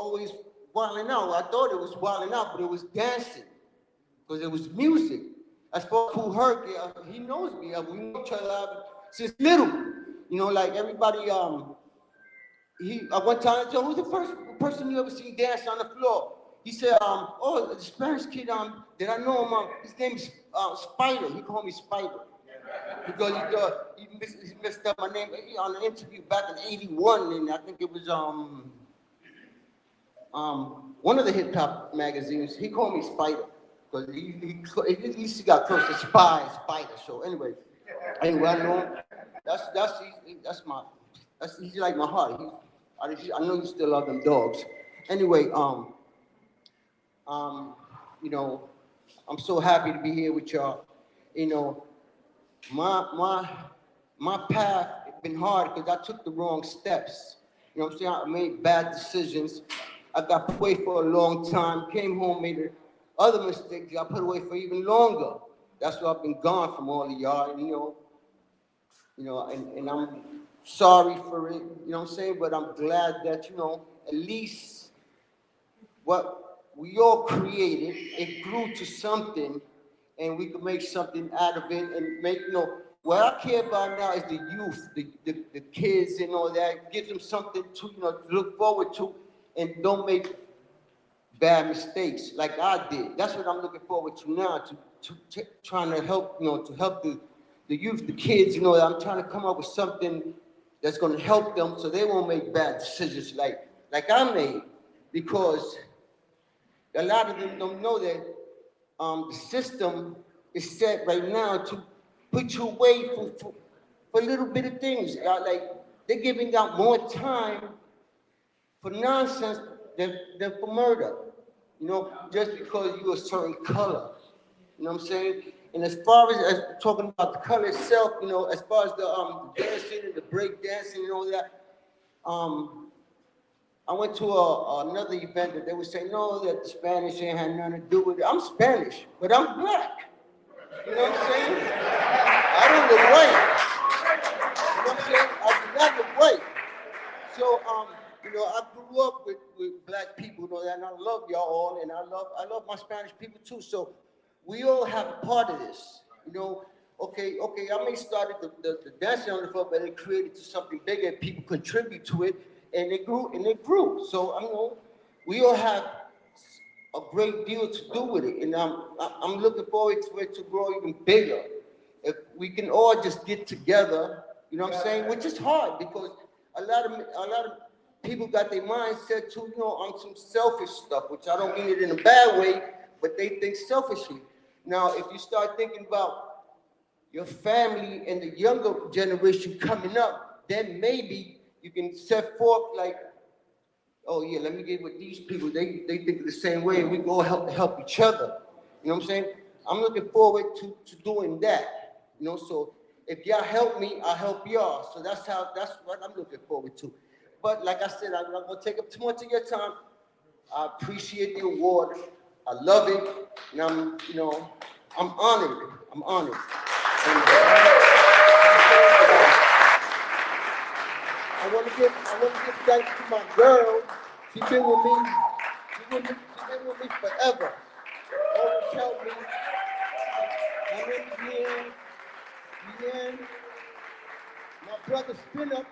wilding out. I thought it was wilding out, but it was dancing, because it was music. As far as who heard it, he knows me. We know each other since little. Like everybody. I one time I told him, who's the first person you ever seen dance on the floor? He said, oh, the Spanish kid. Did I know him? His name is Spider. He called me Spider. Because he messed up my name on an interview back in '81, and I think it was one of the hip hop magazines. He called me Spider because at least he got close to Spider. So anyway, I know him. He's like my heart. I know you still love them dogs. Anyway, I'm so happy to be here with y'all. My path has been hard because I took the wrong steps. You know what I'm saying? I made bad decisions. I got put away for a long time, came home, made other mistakes, got put away for even longer. That's why I've been gone from all of y'all, and I'm sorry for it, you know what I'm saying? But I'm glad that, at least what we all created, it grew to something, and we could make something out of it and make, what I care about now is the youth, the kids and all that. Give them something to, to look forward to, and don't make bad mistakes like I did. That's what I'm looking forward to now, to trying to help, to help the youth, the kids, I'm trying to come up with something that's going to help them so they won't make bad decisions like I made, because a lot of them don't know that the system is set right now to put you away for a little bit of things. Like they're giving out more time for nonsense than for murder. Just because you're a certain color. You know what I'm saying? And as far as talking about the color itself, as far as the dancing and the break dancing and all that, I went to another event that they would say, no, that the Spanish ain't had nothing to do with it. I'm Spanish, but I'm black. You know what I'm saying? I don't look white. You know what I'm saying? I do not look white. So, I grew up with black people, and I love y'all all, and I love my Spanish people too. So we all have a part of this. Okay, I may start the dancing on the floor, but it created to something bigger. People contribute to it, and it grew and it grew. So I know we all have a great deal to do with it, and I'm looking forward for it to grow even bigger. If we can all just get together, you know what I'm saying? Which is hard because a lot of people got their mind set to, you know, on some selfish stuff, which I don't mean it in a bad way, but they think selfishly. Now, if you start thinking about your family and the younger generation coming up, then maybe you can set forth like, oh yeah, let me get with these people. They think the same way, and we can all help each other. You know what I'm saying? I'm looking forward to doing that. You know, so if y'all help me, I'll help y'all. So that's what I'm looking forward to. But like I said, I'm not gonna take up too much of your time. I appreciate the award. I love it, and I'm honored. I'm honored. And, I want to give thanks to my girl. She's been with me. She's been with me forever. Always helped me. My name is Leanne. My brother Spinner.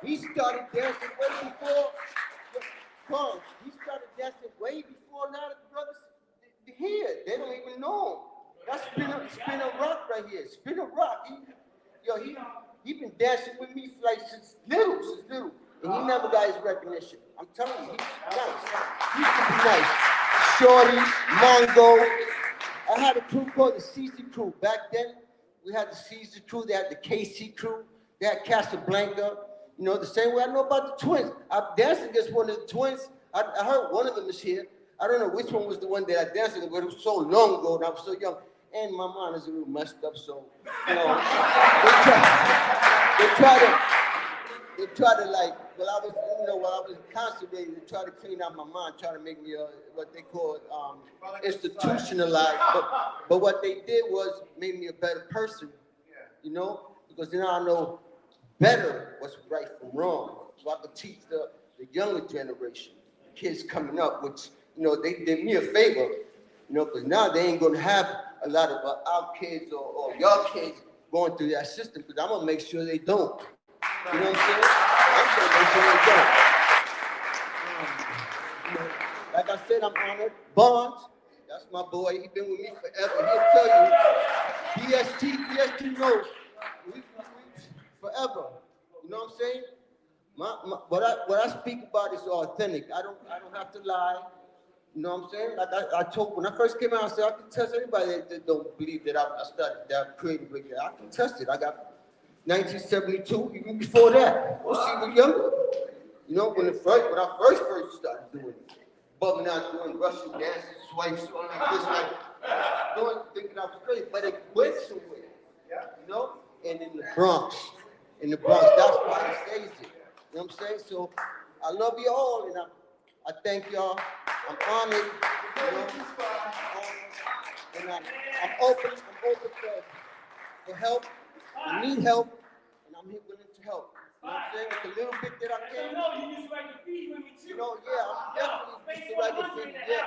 He started dancing way before. Pause. He started dancing way before a lot of the brothers here. They don't even know him. That's Spinner Rock right here. Spinner Rock. He been dancing with me like since little. And he never got his recognition. I'm telling you, he's nice. He used to be nice. Shorty, Mongo. I had a crew called the CC crew. Back then, we had the CC crew, they had the KC crew, they had Casablanca. You know, the same way I know about the twins. I danced against one of the twins. I heard one of them is here. I don't know which one was the one that I danced against, but it was so long ago and I was so young. And my mind is a little messed up, so, you know, they try to like, while I was incarcerated, they try to clean out my mind, try to make me what they call institutionalized. But what they did was made me a better person, you know, because now I know better what's right from wrong. So I could teach the younger generation, the kids coming up, which, you know, they did me a favor, you know, because now they ain't going to have a lot of our kids or your kids going through that system, because I'm going to make sure they don't. You know what I'm saying? I'm going to make sure they don't. You know, like I said, I'm honored. Bonds, that's my boy. He's been with me forever. He'll tell you. EST knows. We forever. You know what I'm saying? What I speak about is authentic. I don't have to lie. You know what I'm saying? Like I told, when I first came out, I said, I can test anybody that don't believe that I started that creative with that. I can test it. I got 1972, even before that. Well, she was younger. You know, when I first started doing it, bumming out, doing Russian dances, swipes, all like this, like, thinking I was crazy, but it went somewhere. You know? And in the Bronx, that's why he says it. You know what I'm saying? So I love you all, and I thank y'all. I'm honored, you know, and I'm open for help. I need help, and I'm here willing to help. You know what I'm saying? With the little bit that I can. You used to write graffiti with me too. You know, yeah, I'm definitely used to write graffiti. Yeah.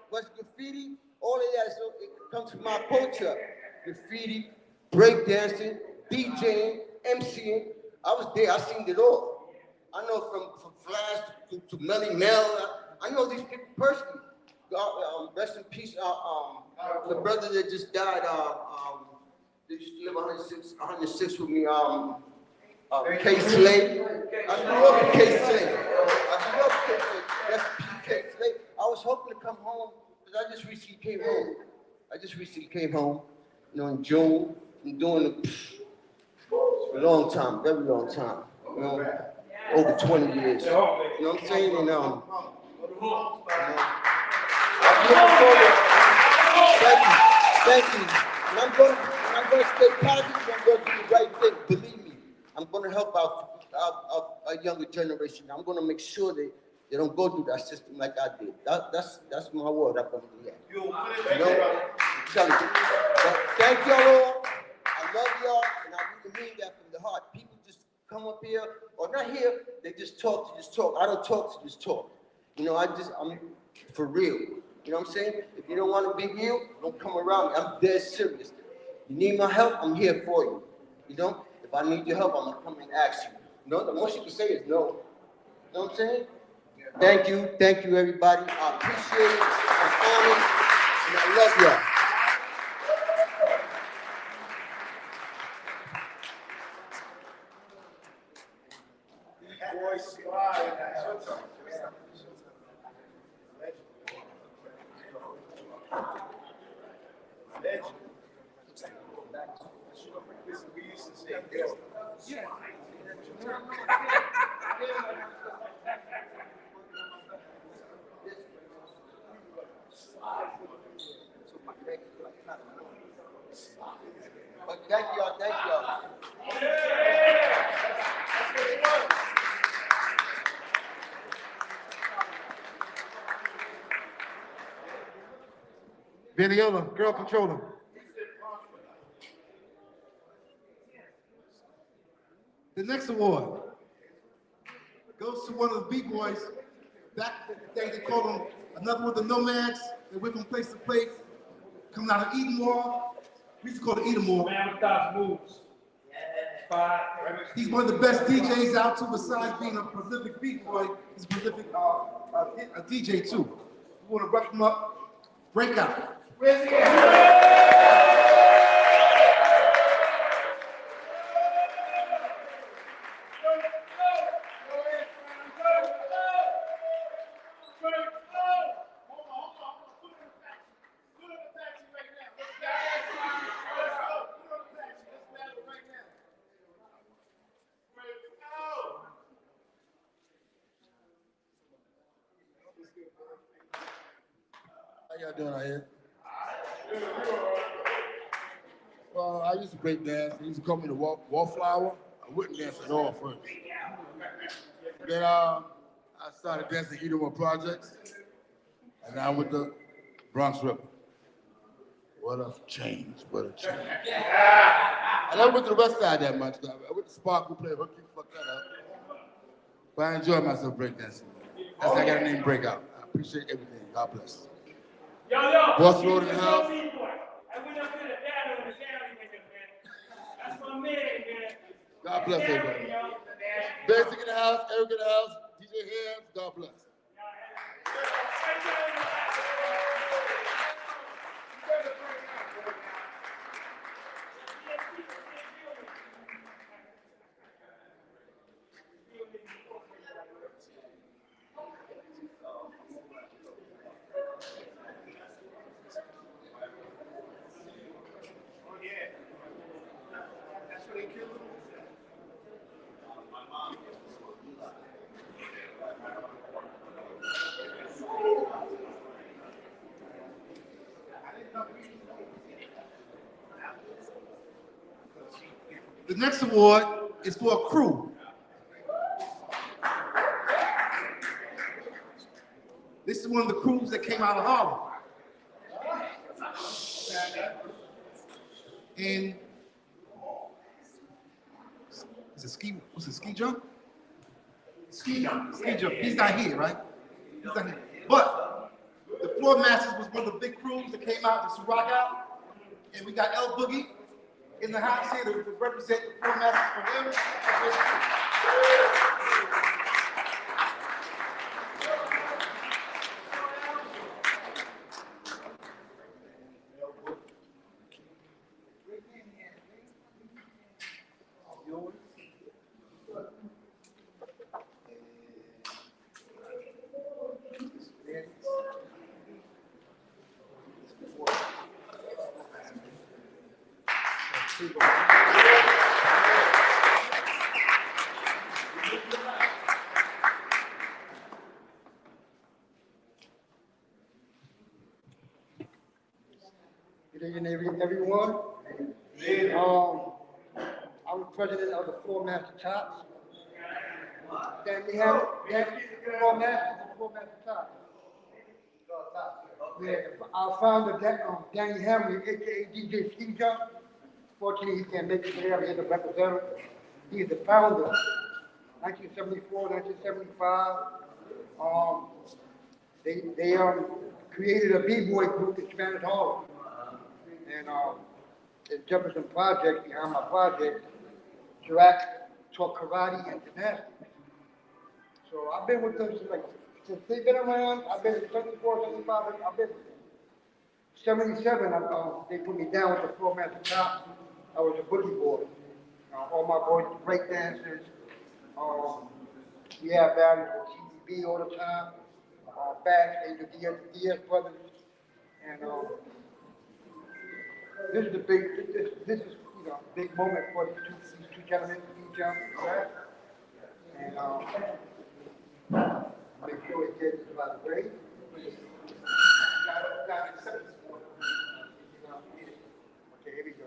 What's graffiti? All of that, so it comes from my culture. Graffiti, breakdancing, DJing, MCing. I was there. I seen it all. I know from Flash to Melly Mel. I know these people personally. Rest in peace. The brother that just died. They used to live 106 with me. K. Slade. I grew up with K. Slade. That's K. Slade. I was hoping to come home because I just recently came home. You know, in June. I'm doing it for a long time, very long time. You know, over 20 years. You know what I'm saying? And I'm looking forward. Thank you. And I'm going to stay positive. I'm going to do the right thing. Believe me, I'm going to help our younger generation. I'm going to make sure they don't go through that system like I did. That's my word. I'm going to do that. You know? I'm telling you. But thank y'all all. I love y'all, and I really mean that from the heart. People just come up here, or not here, they just talk to just talk. I don't talk to just talk. You know, I'm for real. You know what I'm saying? If you don't want to be real, don't come around me. I'm dead serious. You need my help, I'm here for you. You know? If I need your help, I'm gonna come and ask you. No, the most you can say is no. You know what I'm saying? Thank you, everybody. I appreciate it. I'm honored, and I love y'all. Boys, your turn. Legend. Listen, we used to say, But thank y'all, thank y'all. Vaniola, girl controller. The next award goes to one of the B-boys. Back in the day, they called them another one of the nomads. They went from place to place, coming out of Edenmore. We used to call it Edenmore. man without moves. He's one of the best DJs out too, besides being a prolific B-boy. He's a prolific a DJ too. We want to rough him up. Breakout. Where's he at? How y'all doing out here? Well, I used to break dance. They used to call me the wallflower. I wouldn't dance at all first. Then I started dancing Edenwood Projects, and now with the Bronx River. What a change, what a change. I never went to the West Side that much. I went to Spark, we played hooky, fuck that up. But I enjoy myself breakdancing. That's how I got a name Breakout. I appreciate everything. God bless. Yo, Boss Road in the house. I went up to the battle in the county with him, man. That's my man, man. God bless everybody. Basic in the house, Eric in the house, DJ Hands, God bless. The next award is for a crew. This is one of the crews that came out of Harlem. And is it ski? What's it? Ski jump? Ski jump. Ski jump. He's not here, right? He's not here. But the Floor Masters was one of the big crews that came out to rock out, and we got El Boogie in the house here to represent the Floor Masters for him. Good evening, everyone. I'm the president of the Floor Master Tots. We have Floor Master Tots. Yeah, our founder, Danny Henry, aka DJ Ski Jump. Fortunately, he can't make it today. We had to represent him. He's the founder. 1974, 1975. They created a b-boy group in Spanish Harlem. And the Jefferson Project, behind my project, track, taught karate and gymnastics. So I've been with them since they've been around. I've been 74, 75, I've been 77. They put me down with the floor mat at the top. I was a boogie boy. All my boys were break dancers. We have values with TVB all the time. Back, the DS brothers. And this is the big, this is, big moment for these two gentlemen, each other. And make sure it gets about the grade. Okay, here we go.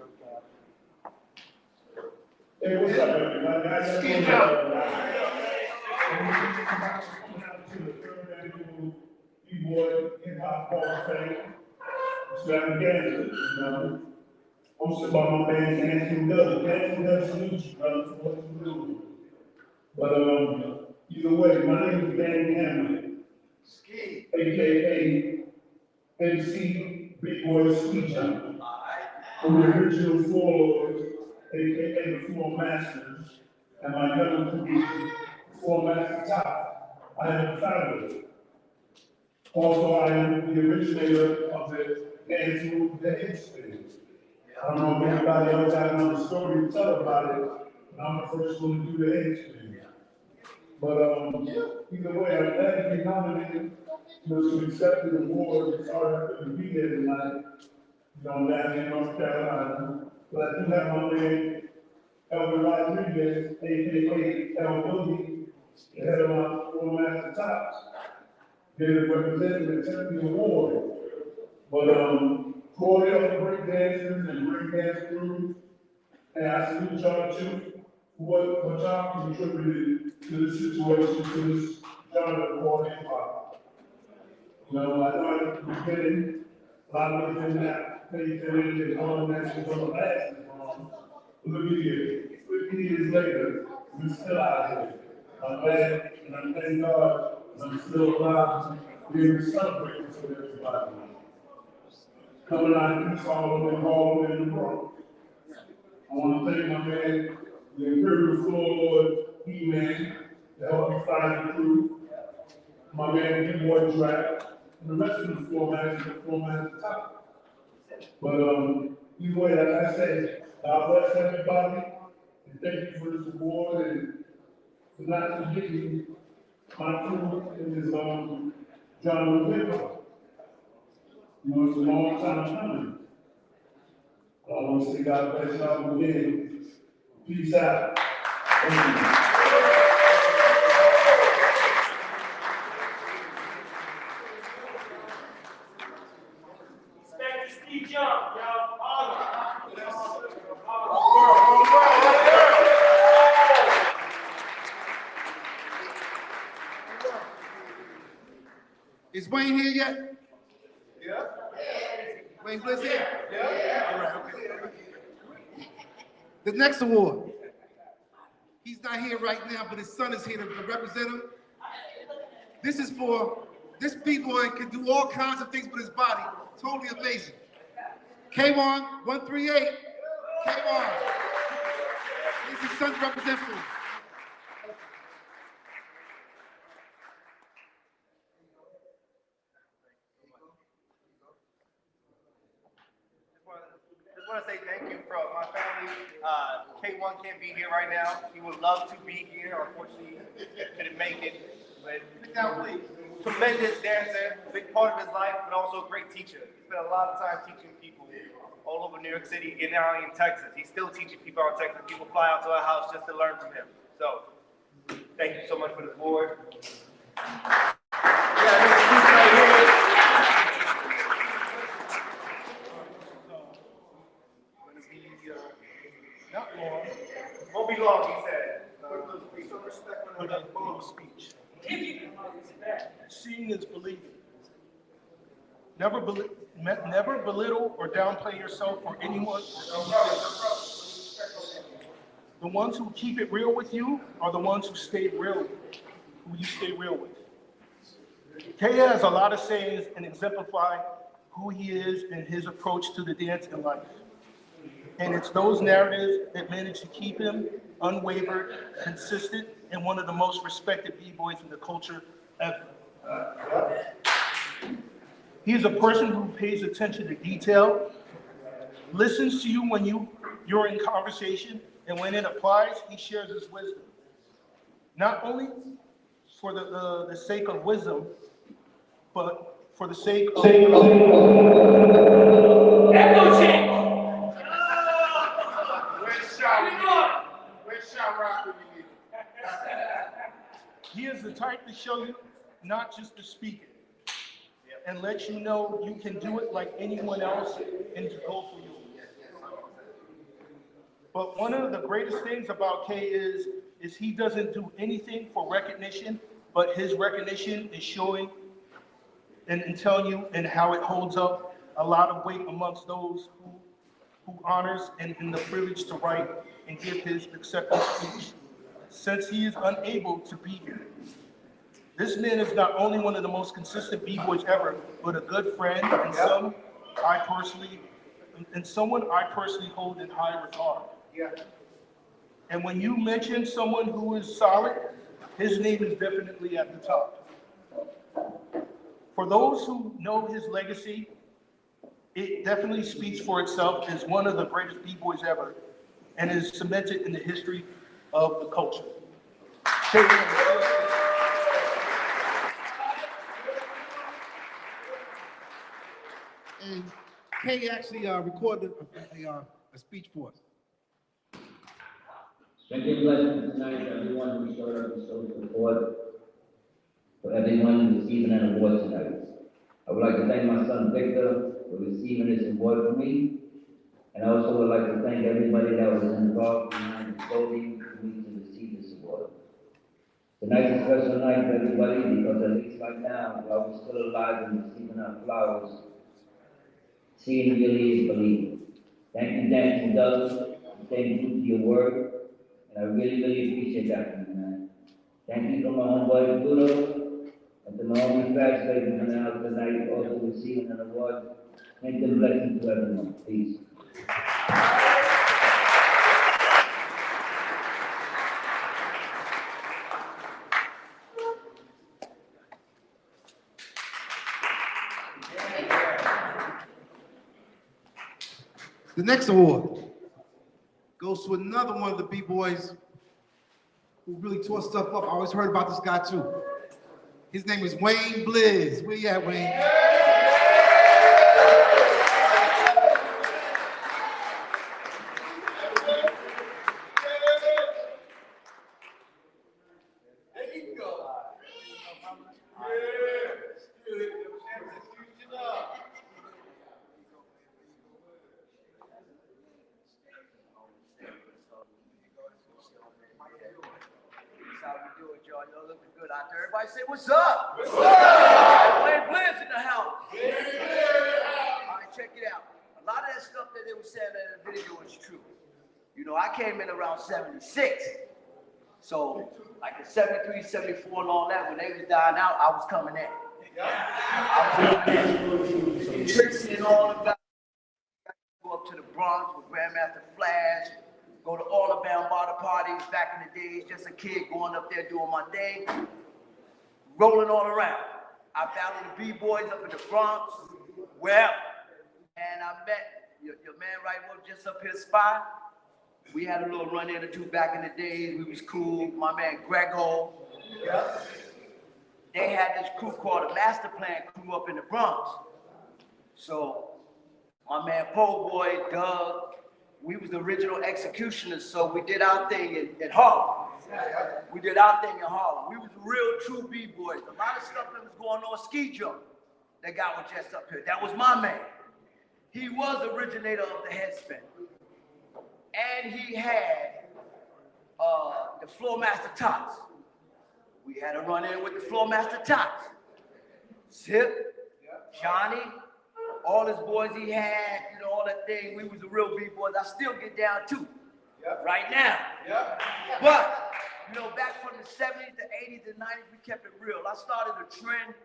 Hey, what's up, everybody? I just came to the third annual B-Boy Hip Hop Hall of Fame extravaganza, hosted by my man Dancing Doug. Dancing Doug salutes you, brother, for what you do. But either way, my name is Danny Hamlin, aka MC Big Boy Sweet Jump. From the original Four Lords, aka the Four Masters, and my younger community, Four Master Top. I am the founder. Also, I am the originator of the dance move, the head spin. I don't know if anybody else has another story to tell about it, but I'm the first one to do the head spin. But either way, I'm glad to be nominated to accept the award. Sorry I couldn't be there tonight. Down in North Carolina. But I do have my man, Elvin Rodriguez, aka El Boogie, the head of my Four Master Tops. They're representing and accepting the award. But for all the other break dancers and break dance crews, and I salute y'all too for what y'all contributed to the situation, to this genre called hip hop. I know at the beginning, a lot of us didn't have faith in it and all that shit gonna last as long. Look at here, 50 years later, we're still out here. I'm glad and I thank God I'm still alive to be able to celebrate this with everybody. Coming out of East Harlem and Harlem and the Bronx. I want to thank my man, the Imperial Floor Lord, E-Man, to help me find the crew. My man, B-Boy Track, and the rest of the Four Masters Top. But either way, like I said, God bless everybody, and thank you for this award, and for not forgetting my crew in this genre of hip hop. It's a long time coming. I want to say God bless y'all again. Peace out. Thank you. Is Wayne here yet? Yeah. Wayne Bliss here? Yeah. All right, okay. The next award. He's not here right now, but his son is here to represent him. This is for, this B-boy can do all kinds of things with his body. Totally amazing. K1, 138. K1. He's his son to represent for him. I want to say thank you from my family. K1 can't be here right now. He would love to be here. Unfortunately, he couldn't make it. But tremendous dancer, big part of his life, but also a great teacher. He spent a lot of time teaching people all over New York City and now in Texas. He's still teaching people out in Texas. People fly out to our house just to learn from him. So, thank you so much for the award. Not long. Won't be long, he said. Some respect for the little speech. Seeing is believing. Never belittle or downplay yourself or anyone. The ones who keep it real with you are the ones who stay real, who you stay real with. Kay has a lot of sayings and exemplify who he is and his approach to the dance and life. And it's those narratives that manage to keep him unwavered, consistent, and one of the most respected B-boys in the culture ever. He is a person who pays attention to detail, listens to you when you're in conversation, and when it applies, he shares his wisdom. Not only for the sake of wisdom, but for the sake of... Echo check! Where's Sean Rock when you need him? He is the type to show you, not just to speak it, and let you know you can do it like anyone else and to go for you. But one of the greatest things about Kay is he doesn't do anything for recognition, but his recognition is showing and telling you and how it holds up a lot of weight amongst those who honors and the privilege to write and give his acceptance speech, since he is unable to be here. This man is not only one of the most consistent B-boys ever, but a good friend and someone I personally hold in high regard. And when you mention someone who is solid, his name is definitely at the top. For those who know his legacy, it definitely speaks for itself as one of the greatest B-boys ever and is cemented in the history of the culture. And Kay actually recorded a speech for us. Thank you, blessings tonight to everyone who showed up and showed support, for everyone receiving an award tonight. I would like to thank my son Victor for receiving this award for me, and I also would like to thank everybody that was involved behind the voting for me to receive this award. Tonight's a special night for everybody because at least right now, while we're still alive and receiving our flowers, seeing really is believing. Thank you, Dancing Doug, for staying true to your word. And I really, really appreciate that from you, man. Thank you to my homeboy, Pluto, and to my homie Fast Lady coming out tonight, also receiving an award. Thank you and blessings to everyone. Peace. The next award goes to another one of the B-boys who really tore stuff up. I always heard about this guy too. His name is Wayne Blizz. Where you at, Wayne? Everybody say, what's up? What's up? Wayne Blizz in the house. All right, check it out. A lot of that stuff that they were saying in the video is true. You know, I came in around 76. So, like in 73, 74 and all that, when they was dying out, I was coming in. I was coming in. Trixie and all of that. Go up to the Bronx with Grandmaster Flash. Go to all the Bambaataa parties back in the days, just a kid going up there doing my thing, rolling all around. I battled the B-boys up in the Bronx, wherever. And I met your man right was just up here, Spy. We had a little run in or two back in the days. We was cool. My man Grego. They had this crew called the Master Plan crew up in the Bronx. So my man Po Boy, Doug, we was the original executioners, so we did our thing in Harlem. We did our thing in Harlem. We was real true B-boys. A lot of stuff that was going on Ski Jump, that guy was just up here. That was my man. He was the originator of the headspin. And he had the Floormaster Tots. We had a run in with the Floormaster Tots. Zip, Johnny, all his boys he had, you know, all that thing. We was the real B-boys. I still get down too, right now. But, you know, back from the 70s, the 80s, the 90s, we kept it real. I started a trend.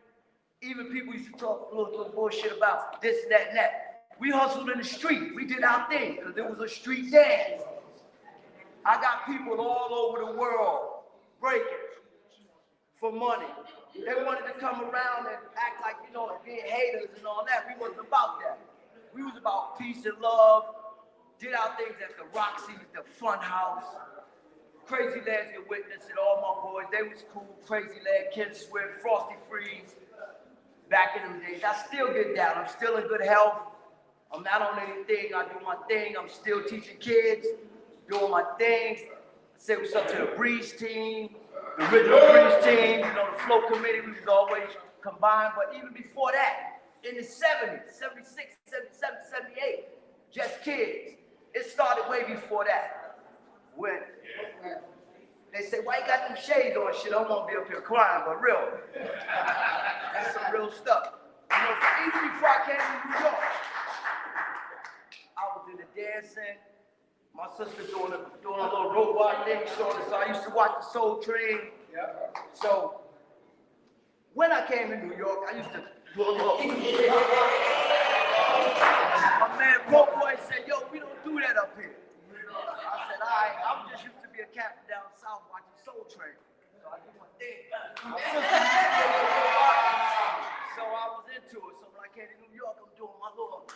Even people used to talk a little bullshit about this, that, and that. We hustled in the street. We did our thing because it was a street dance. I got people all over the world breaking for money. They wanted to come around and act like, you know, being haters and all that. We wasn't about that. We was about peace and love. Did our things at the Roxy, the Fun House. Crazy Lads get witness it, all my boys. They was cool. Crazy Lad, Ken Swift, Frosty Freeze. Back in them days, I still get down. I'm still in good health. I'm not on anything. I do my thing. I'm still teaching kids, doing my thing. I say what's up to the Breeze team, the original Breeze team. You know, the Flow Committee, we was always combined. But even before that, in the 70s, 76, 77, 78, just kids. It started way before that. When they say, why you got them shades on? Shit, I won't be up here crying, but real. That's some real stuff. You know, even before I came to New York, I was in the dancing. My sister doing a little robot thing, showing us. So I used to watch the Soul Train. So when I came to New York, I used to do a little. My man Broke Boy said, yo, we don't do that up here. I said, all right, I'm just used to be a captain down south watching Soul Train. So I do my thing. My sister so I was into it. So when I came to New York, I'm doing my little.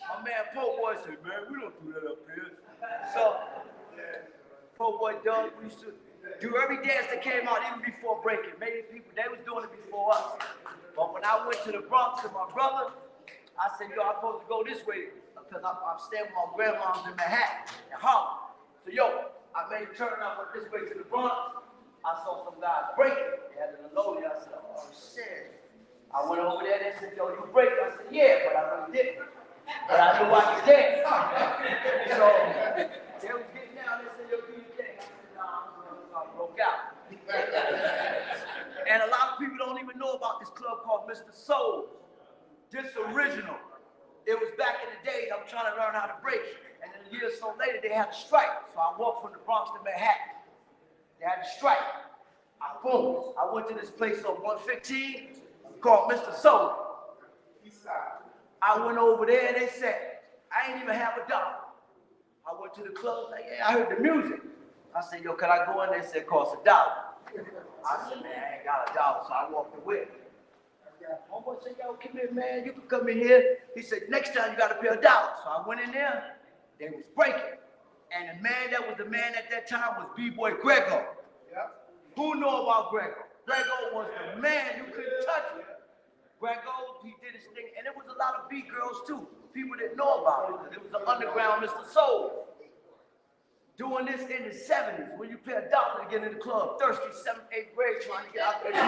My man Pope Boy said, man, we don't do that up here. So Pope Boy Doug, we used to do every dance that came out even before breaking. Many people, they was doing it before us. But when I went to the Bronx with my brother, I said, yo, I'm supposed to go this way because I'm staying with my grandma's in Manhattan, in Harlem. So yo, I made a turn. I went this way to the Bronx. I saw some guys breaking. They had an unloaded. I said, oh shit. I went over there. They said, yo, you break? I said, yeah, but I really didn't. But I knew I could dance. So they was getting down. They said, yo, do your thing. I said, nah, I broke out. And a lot of people don't even know about this club called Mr. Soul. This original. It was back in the days. I'm trying to learn how to break. And then a year or so later, they had a strike. So I walked from the Bronx to Manhattan. They had a strike. Boom. I went to this place on 115 called Mr. Soul. I went over there and they said, I ain't even have a dollar. I went to the club, like, yeah, I heard the music. I said, yo, can I go in there? They said, it costs $1. I said, man, I ain't got $1, so I walked away. Homeboy said, yo, come here, man, you can come in here. He said, next time you gotta pay $1. So I went in there, they was breaking. And the man that was the man at that time was B-Boy Grego. Who know about Grego? Grego was the man, you couldn't touch him. Grego, he did his thing, and there was a lot of beat girls too. People didn't know about it. It was the underground Mr. Soul. Doing this in the 70s, when you pay $1 to get in the club, thirsty, 7th, 8th grade, trying to get out there. You know?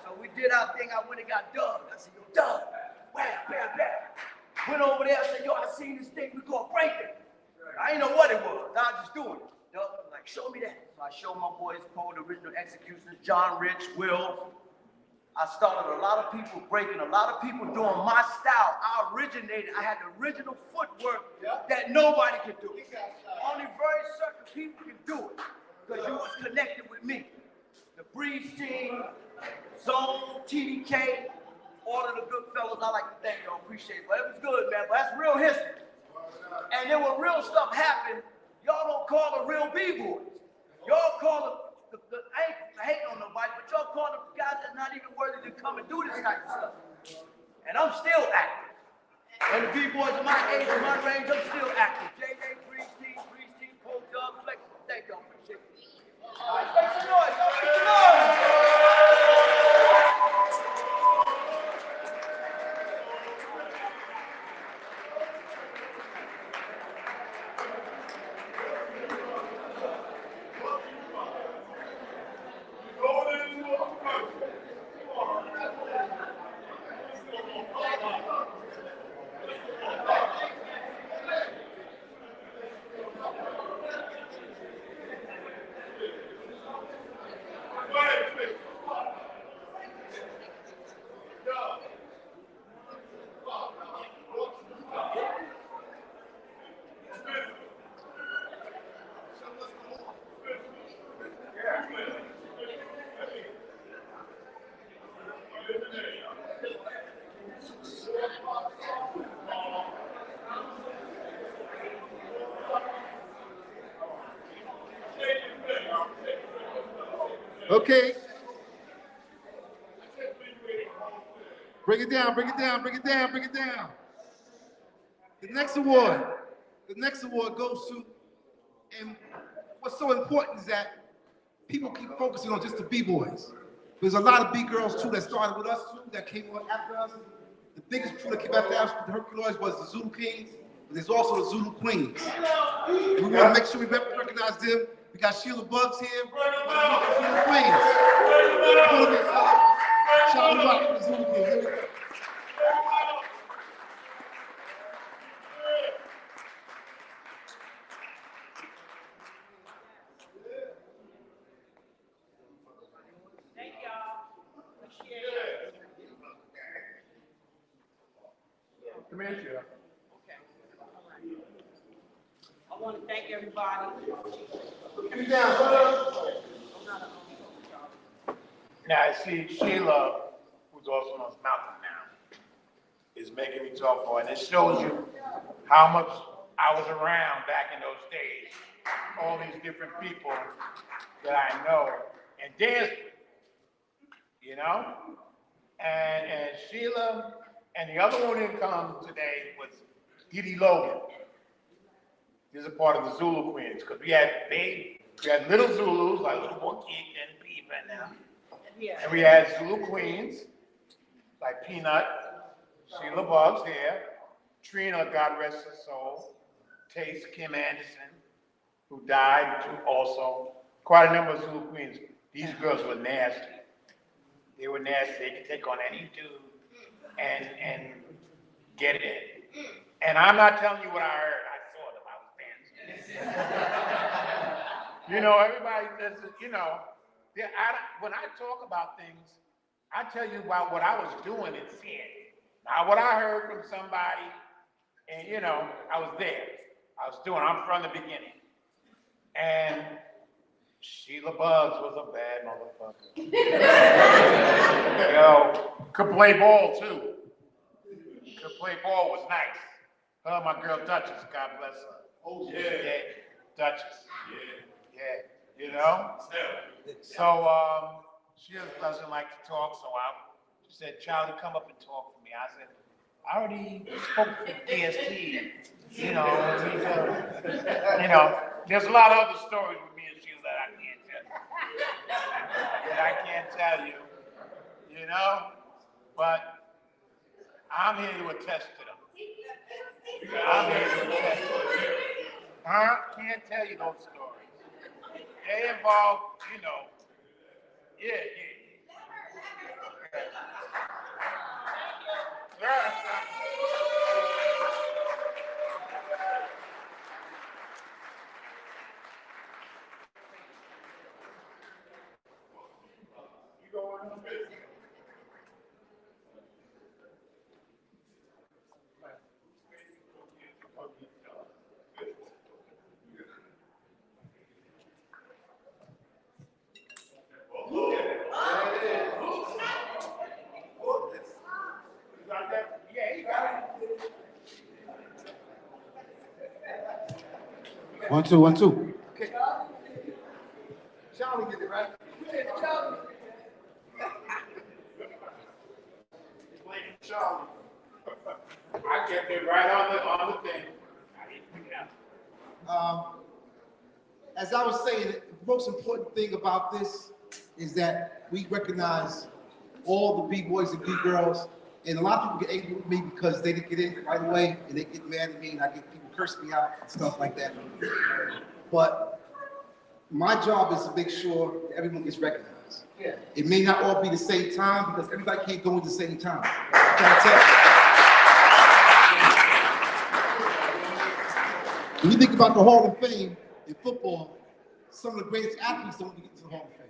So we did our thing. I went and got Doug. I said, yo, Doug, bam, bam, bam. Went over there, I said, yo, I seen this thing, we call breaking. I didn't know what it was. I was just doing it. Doug was like, show me that. So I showed my boys, Poe, the original executioners, John Rich, Will. I started a lot of people breaking, a lot of people doing my style. I originated, I had the original footwork that nobody could do. Only very certain people can do it because you was connected with me. The Breeze team, Zone, TDK, all of the good fellas, I like to thank y'all, appreciate it. But it was good, man, but that's real history. And then when real stuff happened, y'all don't call the real B-boys. Y'all call I ain't hating on nobody, but y'all call them guys that's not even worthy to come and do this type of stuff. And I'm still active. And the B-boys of my age and my range, I'm still active. JJ, Breeze team, Poe, Dub, Flex. Thank y'all, appreciate it. All right, make some noise, y'all, make some noise. Okay. Bring it down, bring it down, bring it down, bring it down. The next award goes to, and what's so important is that people keep focusing on just the B-boys. There's a lot of B-girls too that started with us too, that came on after us. The biggest crew that came after us with the Herculoids was the Zulu Kings, but there's also the Zulu Queens. We want to make sure we recognize them. We got Sheila Bugs here, the Zulu Queens. Charlie Rock for the Zulu Kings. Here we go. Thank y'all. Appreciate it. Come here, Jeff. Okay. I want to thank everybody. Now, see, Sheila, who's also on Mountain now, is making me talk for her, and it shows you how much I was around back in those days. All these different people that I know and danced with, you know? And Sheila, and the other one didn't come today was Didi Logan. These are part of the Zulu Queens, because we had little Zulus, like Little Bonkik and Beaver now. Yeah. And we had Zulu Queens, like Peanut, Sheila Bugs here, Trina, God rest her soul, Tace Kim Anderson, who died too also. Quite a number of Zulu Queens. These girls were nasty. They were nasty. They could take on any dude and get it in. And I'm not telling you what I heard. I saw them. I was dancing. You know, everybody does, you know, when I talk about things, I tell you about what I was doing and seeing. Now, what I heard from somebody, and you know, I was there. I'm from the beginning. And Sheila Bugs was a bad motherfucker. Yo, could play ball too. Could play ball, was nice. Oh, my girl Duchess, God bless her. Oh, yeah. Yeah, Duchess. Yeah, you know? So, she doesn't like to talk, so she said, Charlie, come up and talk for me. I said, I already spoke to EST, you know, there's a lot of other stories with me and Sheila that I can't tell you, you know, but I'm here to attest to them. I'm here to attest to them. I can't tell you those stories. They involve, you know, yeah. One, two, 1, 2. Okay. Charlie did it, right? Charlie. Charlie. I kept it right on the thing. As I was saying, the most important thing about this is that we recognize all the B-boys and B-girls, and a lot of people get angry with me because they didn't get in right away, and they get mad at me, and I get people curse me out and stuff like that. But my job is to make sure that everyone gets recognized. Yeah. It may not all be the same time because everybody can't go at the same time. I'm trying to tell you. When you think about the Hall of Fame in football, some of the greatest athletes don't get to the Hall of Fame,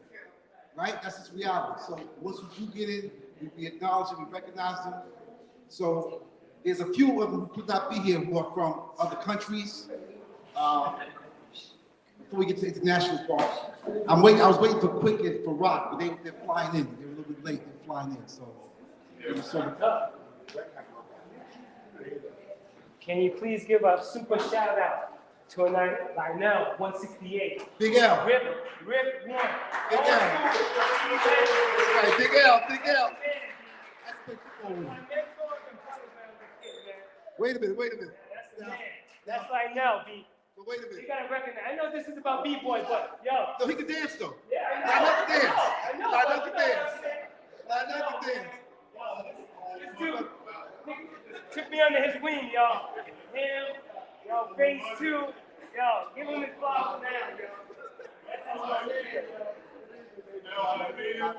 right? That's just reality. So once you do get in, we acknowledge and we recognize them. So there's a few of them who could not be here who are from other countries. Before we get to international part, I was waiting for Quick and for Rock, but they're flying in. They're a little bit late. They're flying in. Can you please give a super shout out to a Lionel 168? Big L. River Rick won. Big L. Right, Big L, Big L. That's big football. Wait a minute, wait a minute. That's the man. That's like no, B. But wait a minute. You gotta recognize. I know this is about B-boy, but yo. No, he can dance though. Yeah, I know. Line up the dance. I know. Line up the dance. Line up the dance. This dude took me under his wing, y'all. Him, yo, phase 2. Yo, give him his flowers now, yo. That's my man.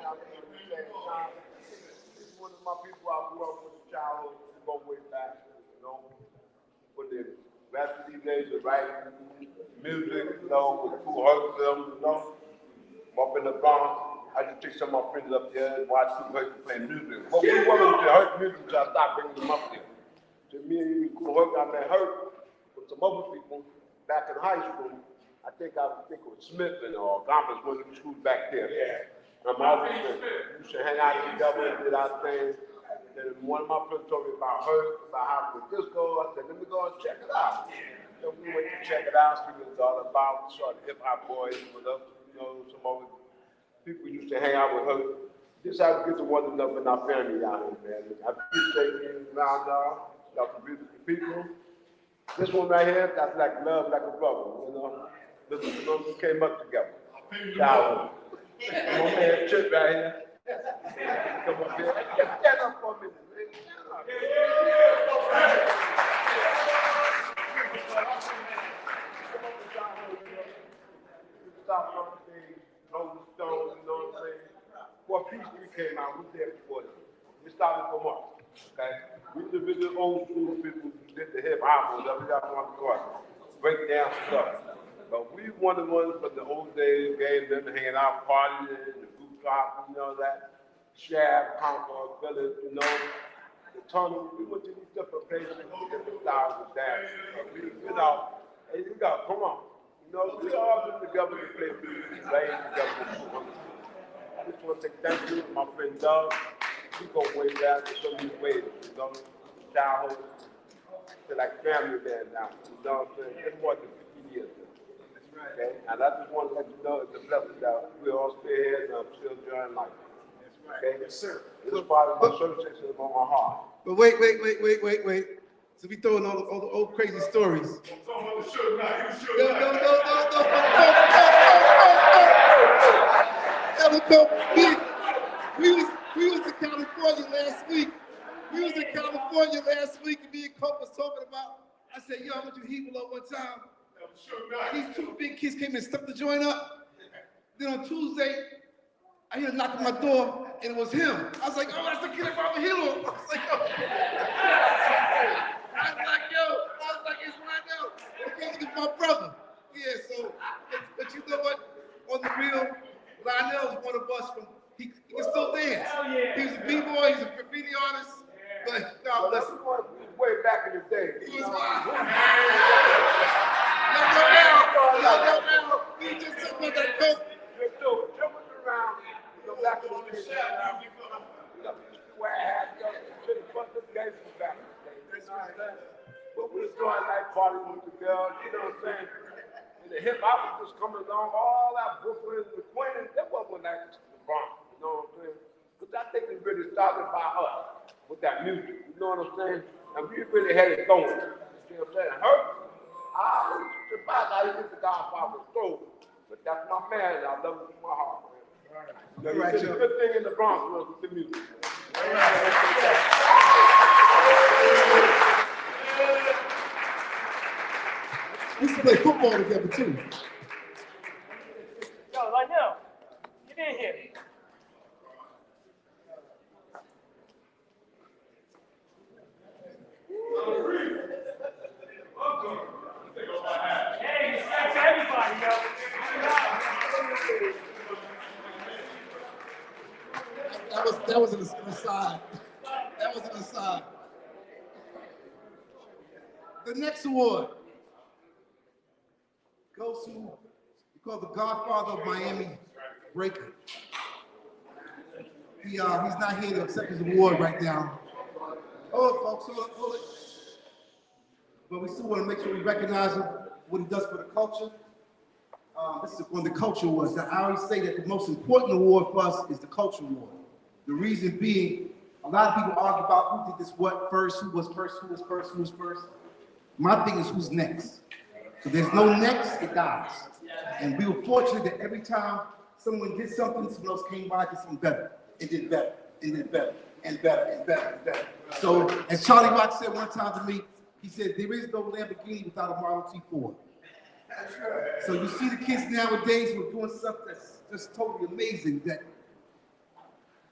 One of my people I grew up with childhood, we go way back, you know, with the rest of these days of writing music, you know, with cool hurt films, you know. Up in the Bronx, I just take some of my friends up there and watch Cool Herc play music. But we wasn't to Herc music until I started bringing them up there. To me and Cool Herc, I met Herc with some other people back in high school. I think it was Smith or Gompers, one of the schools back there. Yeah. We used to hang out together and did our thing. Then one of my friends told me about Herc, about how to disco. I said, let me go and check it out. So we went to check it out, see what it's all about. We saw the hip hop boys with us, you know, some other people used to hang out with her. This is how we get to one another in our family down here, man. I appreciate being around y'all. Y'all some beautiful people. This one right here, that's like love, like a brother, you know. This is, you know, we came up together. Childhood. My man Chip right here. Come up here. Stand up for a minute, man. Stop on the thing, Rolling Stones, you know what I'm saying? Before Peace Street came out, we was there before them. We started from us, okay? We the really old school people who did the hip hop, whatever y'all want to call it, break down stuff. But we one of the ones from the old days, games, them hanging out, partying, the boot shop, you know that, Shab, Concord, Village, you know, the tunnel. We went to these different places to get the styles of dance. We, you know, hey, you got, come on. You know, we all been together to play music, play together. I just want to say thank you to my friend Doug. We go way back in so many ways, you know, childhood. They're like family man now, you know what I'm saying? It's more than 50 years. Okay, and I just want to let you know it's a blessing that we all stay here and I'm still enjoying life. Okay, yes, sir. This is part of my association on my heart. But wait. So we throwing all the old crazy stories. We was in California last week. And me and Cope was talking about. I said, yo, I went to Heat Below one time. These two big kids came and stuck the joint up. Then on Tuesday, I hear a knock on my door, and it was him. I was like, oh, that's the kid from Robert Hill. I was like, it's Lionel. Okay, it's my brother. Yeah, so, but you know what? On the real, Lionel's one of us from, he can still dance. He's a B-boy, he's a graffiti artist. But God bless him. Way back in the day. He was wild. We just talking about that coke. Jumping around, you know, back in the day. Where I had, you know, to the front of the guys from back in the day. But we was doing like partying with the girls, you know what I'm saying? And the hip hop was just coming along, all that Brooklyn, the Queens, that wasn't like the Bronx, you know what I'm saying? Because I think it really started by us with that music, you know what I'm saying? And we really had it going, you know what I'm saying? Her, I was surprised how he did the Godfather soul, but that's my man, I love him from my heart, man. You know, he did a good thing in the Bronx was with the music. We used to play football together too. Yo, Lionel, get in here. Hey, respect to everybody, yo. That was an aside. That was an aside. The next award goes to, we call the Godfather of Miami Breaker. He's not here to accept his award right now. Hold it, folks, hold it. But we still want to make sure we recognize him, what he does for the culture. this is one of the culture awards. Now, I always say that the most important award for us is the culture award. The reason being, a lot of people argue about who did this what first, who was first, who was first, who was first. My thing is who's next. So there's no next, it dies. And we were fortunate that every time someone did something, someone else came by, did something better, and did better, and did better, and better, and better, and better. So as Charlie Rock said one time to me, he said, there is no Lamborghini without a Model T Ford. So you see the kids nowadays who are doing stuff that's just totally amazing, that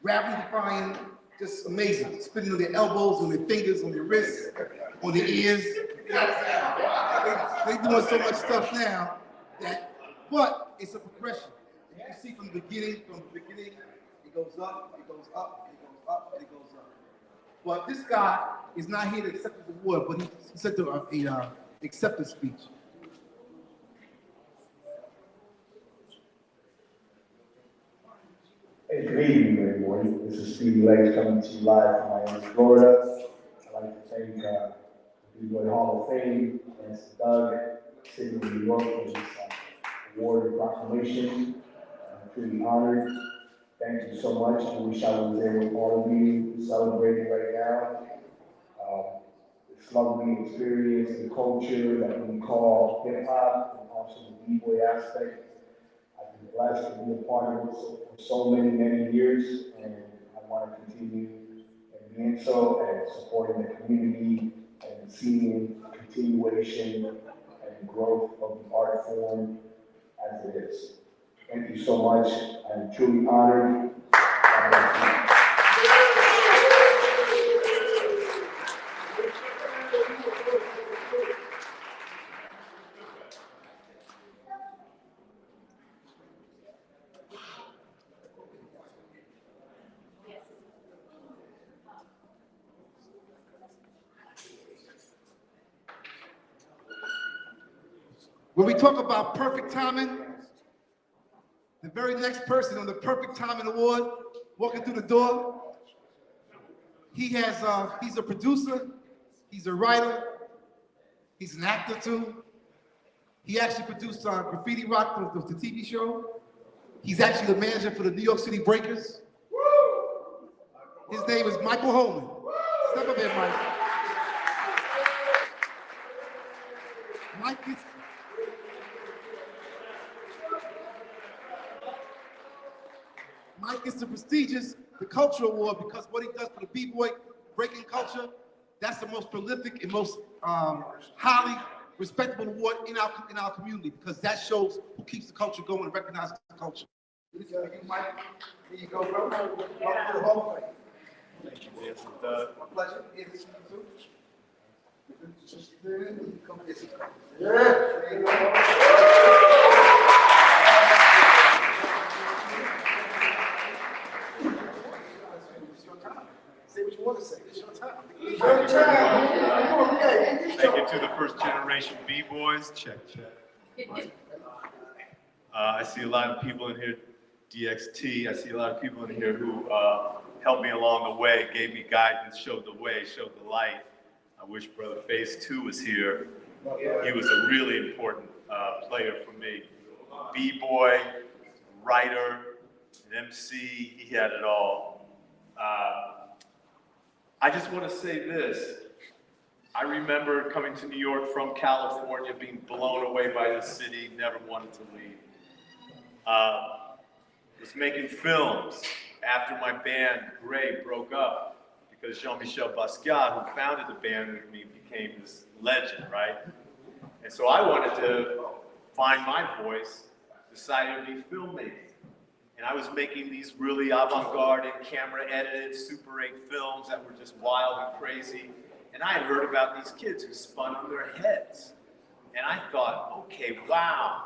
gravity defying, just amazing. Spinning on their elbows, on their fingers, on their wrists, on their ears. They doing so much stuff now that, but it's a progression. You can see from the beginning, it goes up, it goes up, it goes up, and it goes up. But this guy is not here to accept the award, but he said to acceptance speech. Hey, good evening, everyone. This is Stevie Legs coming to you live from Miami, Florida. I'd like to thank B-Boy Hall of Fame, and Doug, City of New York, for this award and proclamation. I'm truly honored. Thank you so much. I wish I was there with all of you celebrating right now. This lovely experience and culture that we call hip hop, and also the B-Boy aspect. I've been blessed to be a part of it for so many, many years, and I want to continue being so and supporting the community and seeing continuation and growth of the art form as it is. Thank you so much. I'm truly honored. God bless you. When we talk about perfect timing, the very next person on the Perfect Timing Award walking through the door, he's a producer, he's a writer, he's an actor too. He actually produced Graffiti Rock, the TV show. He's actually the manager for the New York City Breakers. His name is Michael Holman. Step up here, Mike. Mike gets the prestigious, the Culture Award, because what he does for the B-Boy breaking culture, that's the most prolific and most highly respectable award in our community, because that shows who keeps the culture going and recognizes the culture. Mike, here you go, bro. Welcome to the Hall of Fame. Thank you, Dance. My pleasure. Here to see you too. Come here. Yeah. There you go. Say what you want to say. It's your time. It's your time. Thank you to the first generation B-Boys. Check. I see a lot of people in here, DXT. I see a lot of people in here who helped me along the way, gave me guidance, showed the way, showed the light. I wish Brother Phase 2 was here. He was a really important player for me. B-Boy, writer, an MC, he had it all. I just want to say this. I remember coming to New York from California, being blown away by the city, never wanted to leave. Was making films after my band, Gray, broke up, because Jean-Michel Basquiat, who founded the band with me, became this legend, right? And so I wanted to find my voice, decided to be filmmaking. And I was making these really avant-garde and camera-edited Super 8 films that were just wild and crazy. And I had heard about these kids who spun on their heads. And I thought, okay, wow,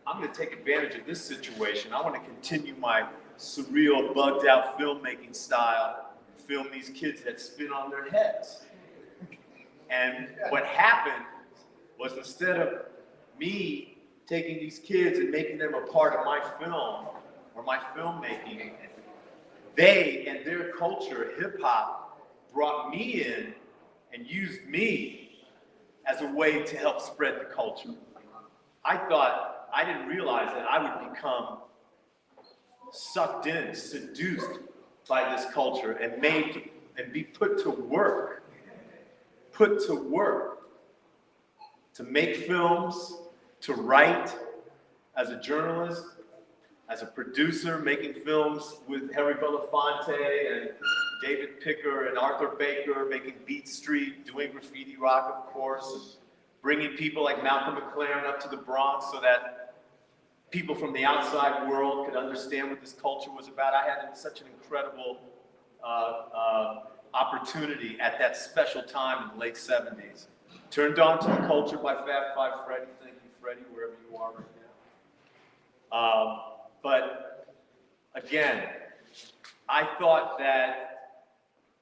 I'm gonna take advantage of this situation. I wanna continue my surreal, bugged-out filmmaking style, film these kids that spin on their heads. And what happened was, instead of me taking these kids and making them a part of my film or my filmmaking, they and their culture, hip-hop, brought me in and used me as a way to help spread the culture. I thought I didn't realize that I would become sucked in, seduced by this culture and made and be put to work to make films, to write as a journalist, as a producer, making films with Harry Belafonte and David Picker and Arthur Baker, making Beat Street, doing graffiti rock, of course, bringing people like Malcolm McLaren up to the Bronx so that people from the outside world could understand what this culture was about. I had such an incredible opportunity at that special time in the late 70s. Turned on to the culture by Fab Five Freddy. Thank you, Freddie, wherever you are right now. But again, I thought that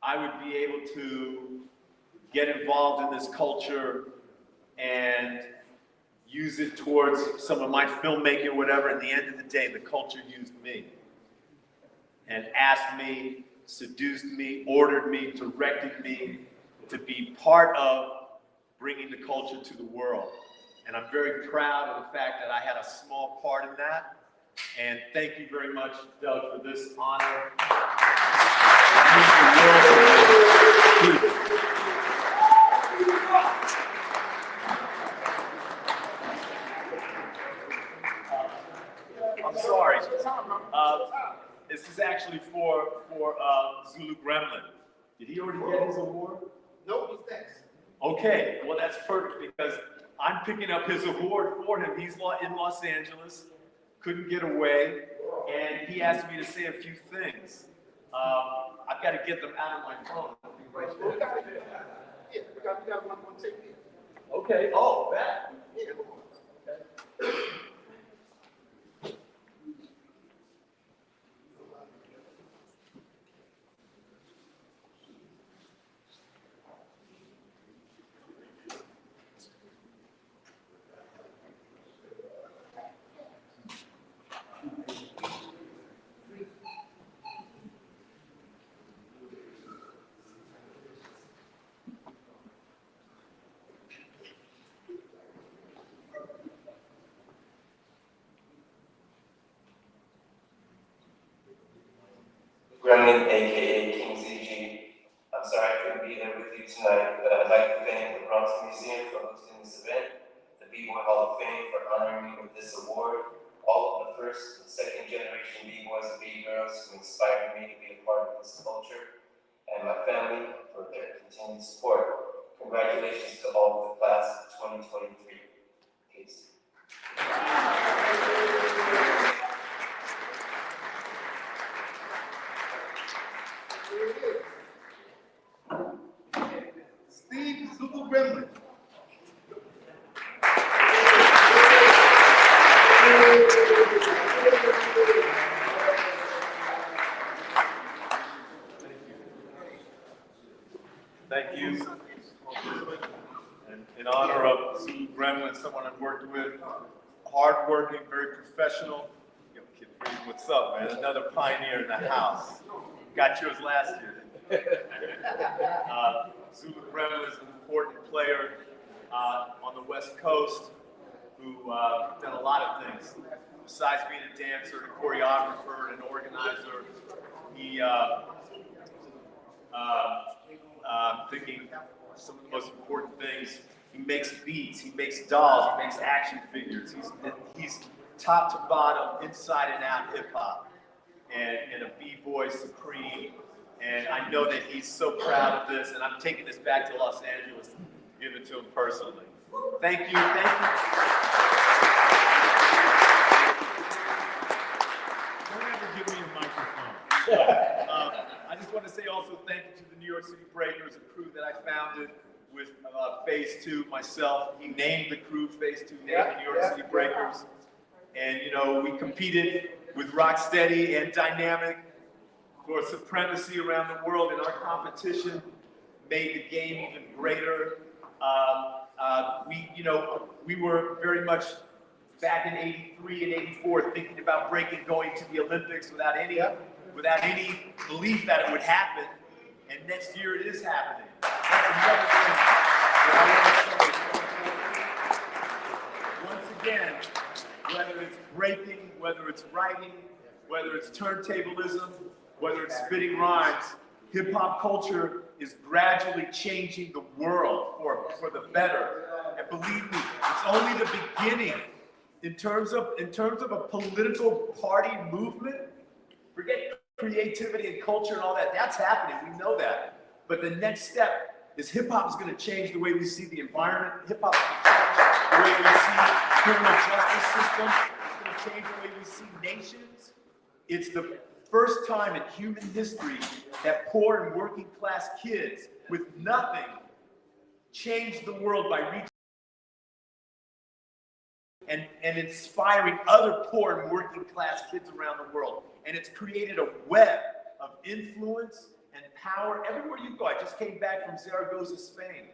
I would be able to get involved in this culture and use it towards some of my filmmaking or whatever. At the end of the day, the culture used me and asked me, seduced me, ordered me, directed me to be part of bringing the culture to the world. And I'm very proud of the fact that I had a small part in that. And thank you very much, Doug, for this honor. I'm sorry. This is actually for Zulu Gremlin. Did he already get his award? No, he's next. Okay, well that's perfect because I'm picking up his award for him. He's in Los Angeles, couldn't get away, and he asked me to say a few things. I've got to get them out of my phone. Yeah, we got one take here. Okay, oh, that. Yeah. Gremlin, aka King ZG. I'm sorry I couldn't be there with you tonight, but I'd like to thank the Bronx Museum for hosting this event, the B-Boy Hall of Fame for honoring me with this award, all of the first and second generation B-Boys and B-Girls who inspired me to be a part of this culture, and my family for their continued support. Congratulations to all of the class of 2023. Peace. Steve Zulu Gremlin. Thank you. And in honor of Zulu Gremlin, someone I've worked with, hardworking, very professional. Yo, Kid Freeze, what's up, man? Another pioneer in the house. Got yours last year, didn't you? Zulu Gremlin is an important player on the West Coast who done a lot of things. Besides being a dancer, a choreographer, and an organizer, he thinking some of the most important things. He makes beats, he makes dolls, he makes action figures. He's top to bottom, inside and out hip hop, and a b-boy supreme. And I know that he's so proud of this, and I'm taking this back to Los Angeles to give it to him personally. Thank you, thank you. Don't ever give me a microphone. I just want to say also thank you to the New York City Breakers, a crew that I founded with Phase 2 myself. He named the crew Phase 2, named the New York City Breakers. And you know, we competed with Rocksteady and Dynamic for supremacy around the world, and our competition made the game even greater. We were very much back in '83 and '84 thinking about breaking, going to the Olympics without any belief that it would happen. And next year it is happening. That's another thing that I want to say. Once again, whether it's breaking, whether it's writing, whether it's turntablism, whether it's spitting rhymes, hip hop culture is gradually changing the world for the better. And believe me, it's only the beginning. In terms of a political party movement, forget creativity and culture and all that. That's happening. We know that. But the next step is hip hop is going to change the way we see the environment. Hip hop is going to change the way we see criminal justice system. It's going to change the way we see nations. It's the first time in human history that poor and working class kids with nothing changed the world by reaching and inspiring other poor and working class kids around the world. And it's created a web of influence and power everywhere you go. I just came back from Zaragoza, Spain.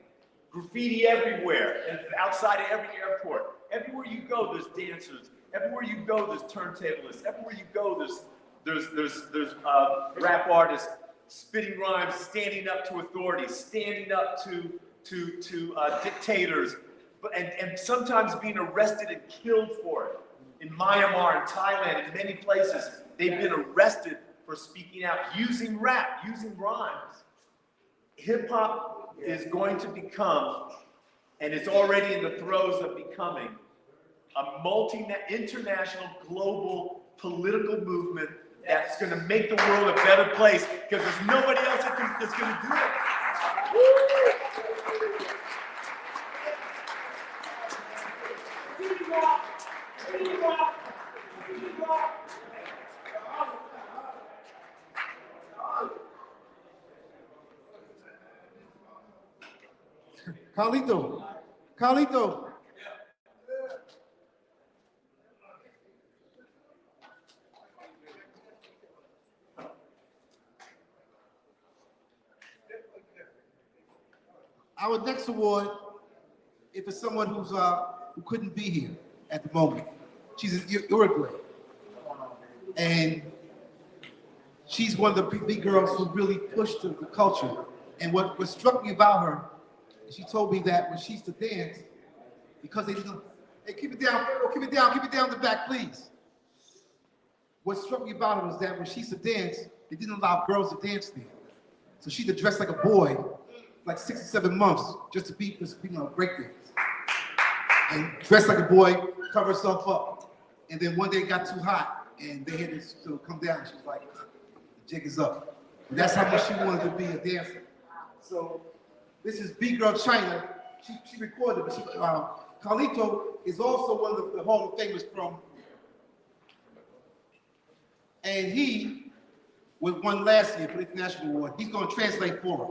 Graffiti everywhere, and outside of every airport. Everywhere you go, there's dancers. Everywhere you go, there's turntablists. Everywhere you go, there's rap artists spitting rhymes, standing up to authorities, standing up to dictators, and sometimes being arrested and killed for it. In Myanmar, in Thailand, in many places, they've been arrested for speaking out, using rap, using rhymes. Hip hop is going to become, and it's already in the throes of becoming, a international, global political movement that's going to make the world a better place, because there's nobody else that's going to do it. Carlito. Our next award is for someone who couldn't be here at the moment. She's in Uruguay, and she's one of the big girls who really pushed the culture. And what struck me about her, she told me that when she used to dance, because they didn't, hey, keep it down in the back, please. What struck me about her was that when she used to dance, they didn't allow girls to dance there. So she had to dress like a boy, like 6 or 7 months, just to be breakdance. And dress like a boy, cover herself up. And then one day it got too hot, and they had to come down. She was like, the jig is up. And that's how much she wanted to be a dancer. So this is B-Girl China. She recorded, but Carlito is also one of the Hall of Famers from, and he won last year for the International Award. He's going to translate for her.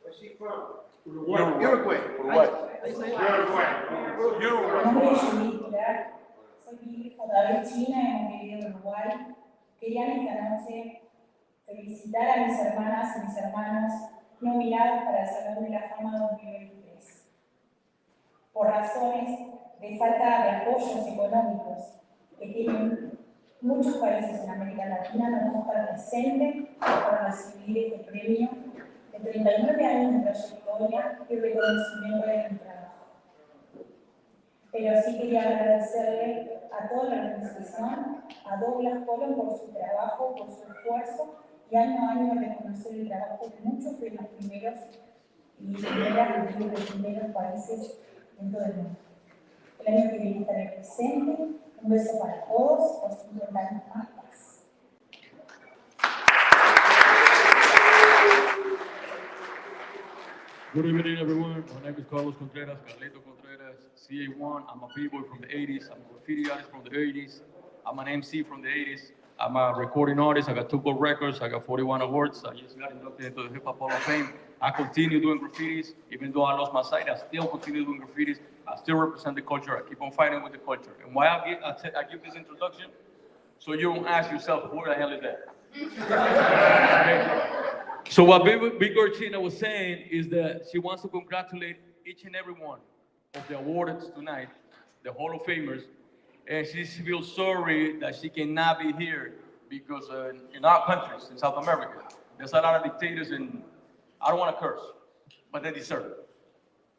Where's she from? Uruguay. Soy hijo de David China, hemos vivido en Uruguay. Quería en esta noche felicitar a mis hermanas y mis hermanos nominados para el Salón de la Fama 2023. Por razones de falta de apoyos económicos que tienen muchos países en América Latina, no vamos a estar presentes para recibir este premio de 39 años de trayectoria y reconocimiento de mi trabajo. Pero sí quería agradecerle a toda la organización, a Douglas Colón por su trabajo, por su esfuerzo, y año a año reconocer el trabajo de muchos de los primeros y primeros países en todo el mundo. El año que viene estaré presente. Un beso para todos, por 50 años más. Good evening, everyone. My name is Carlos Contreras, Carlito Contreras, CA1. I'm a b-boy from the 80s. I'm a graffiti artist from the 80s. I'm an MC from the 80s. I'm a recording artist. I got 2 gold records. I got 41 awards. I just got inducted into the Hip Hop Hall of Fame. I continue doing graffitis. Even though I lost my sight, I still continue doing graffitis. I still represent the culture. I keep on fighting with the culture. And why I give this introduction? So you don't ask yourself, who the hell is that? Okay. So what Big Girl China was saying is that she wants to congratulate each and every one of the awards tonight, the Hall of Famers, and she feels sorry that she cannot be here because in our countries, in South America, there's a lot of dictators, and I don't want to curse, but they deserve it.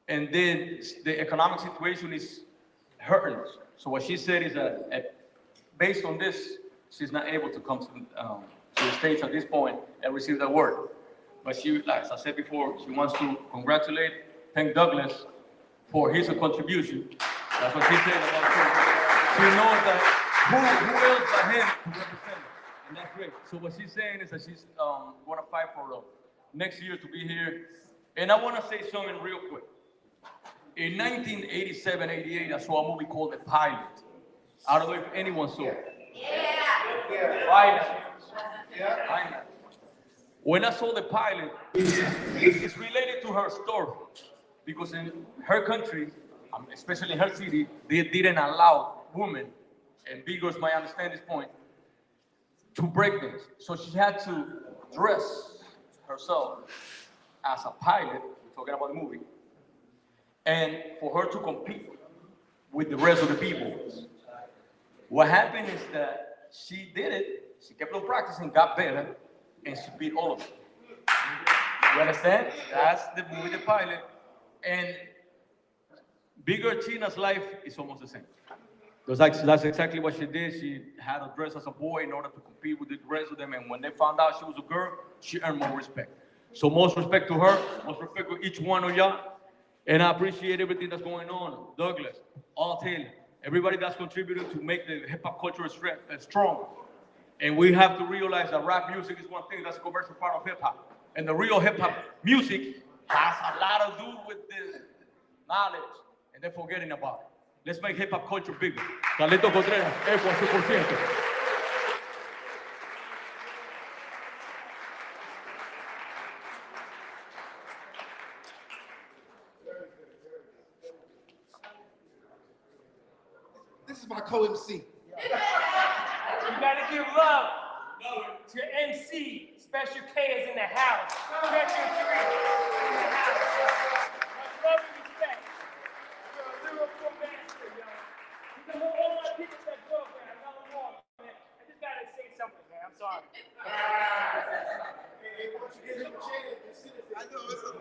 and then the economic situation is hurting. So what she said is that based on this, she's not able to come to the States at this point and receive the award. But she, like as I said before, she wants to thank Douglas for his contribution. That's what she said about her. She knows that who else but him to represent her, and that's great. So what she's saying is that she's going to fight for next year to be here. And I want to say something real quick. In 1987, 88, I saw a movie called The Pilot. I don't know if anyone saw it. Pilot. When I saw The Pilot, it's related to her story. Because in her country, especially in her city, they didn't allow women, and Bigos might understand this point, to break dance. So she had to dress herself as a pilot, we're talking about the movie, and for her to compete with the rest of the people. What happened is that she did it, she kept on practicing, got better, and she beat all of them. You understand? That's the movie, The Pilot. And Bigger Tina's life is almost the same. Because that's exactly what she did. She had to dress as a boy in order to compete with the rest of them. And when they found out she was a girl, she earned more respect. So most respect to her, most respect to each one of y'all. And I appreciate everything that's going on. Douglas, All Taylor, everybody that's contributed to make the hip hop culture strong. And we have to realize that rap music is one thing that's a commercial part of hip hop. And the real hip hop music has a lot to do with the knowledge, and they're forgetting about it. Let's make hip hop culture bigger. Carlito Contreras, Eco 100%. This is my co-MC. You gotta give love to MC. Special K is in the house. Special 3 in the house. Much love and respect. You're a lyrical master, yo. You know, all my people that grew up, man, I know them all, man. I just gotta say something, man. I'm sorry. Hey, once you get him a chance, I know it's a...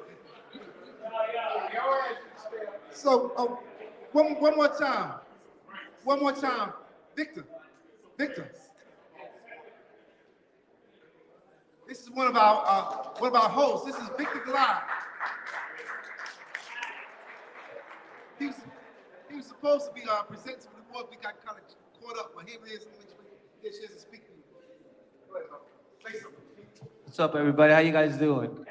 So, one more time. One more time. Victor. This is one of our hosts. This is Victor Glide. He was supposed to be presenting the award. We got kind of caught up, but here it is. Let me get a chance to speak to you. Go ahead, bro. Say something. What's up, everybody? How you guys doing?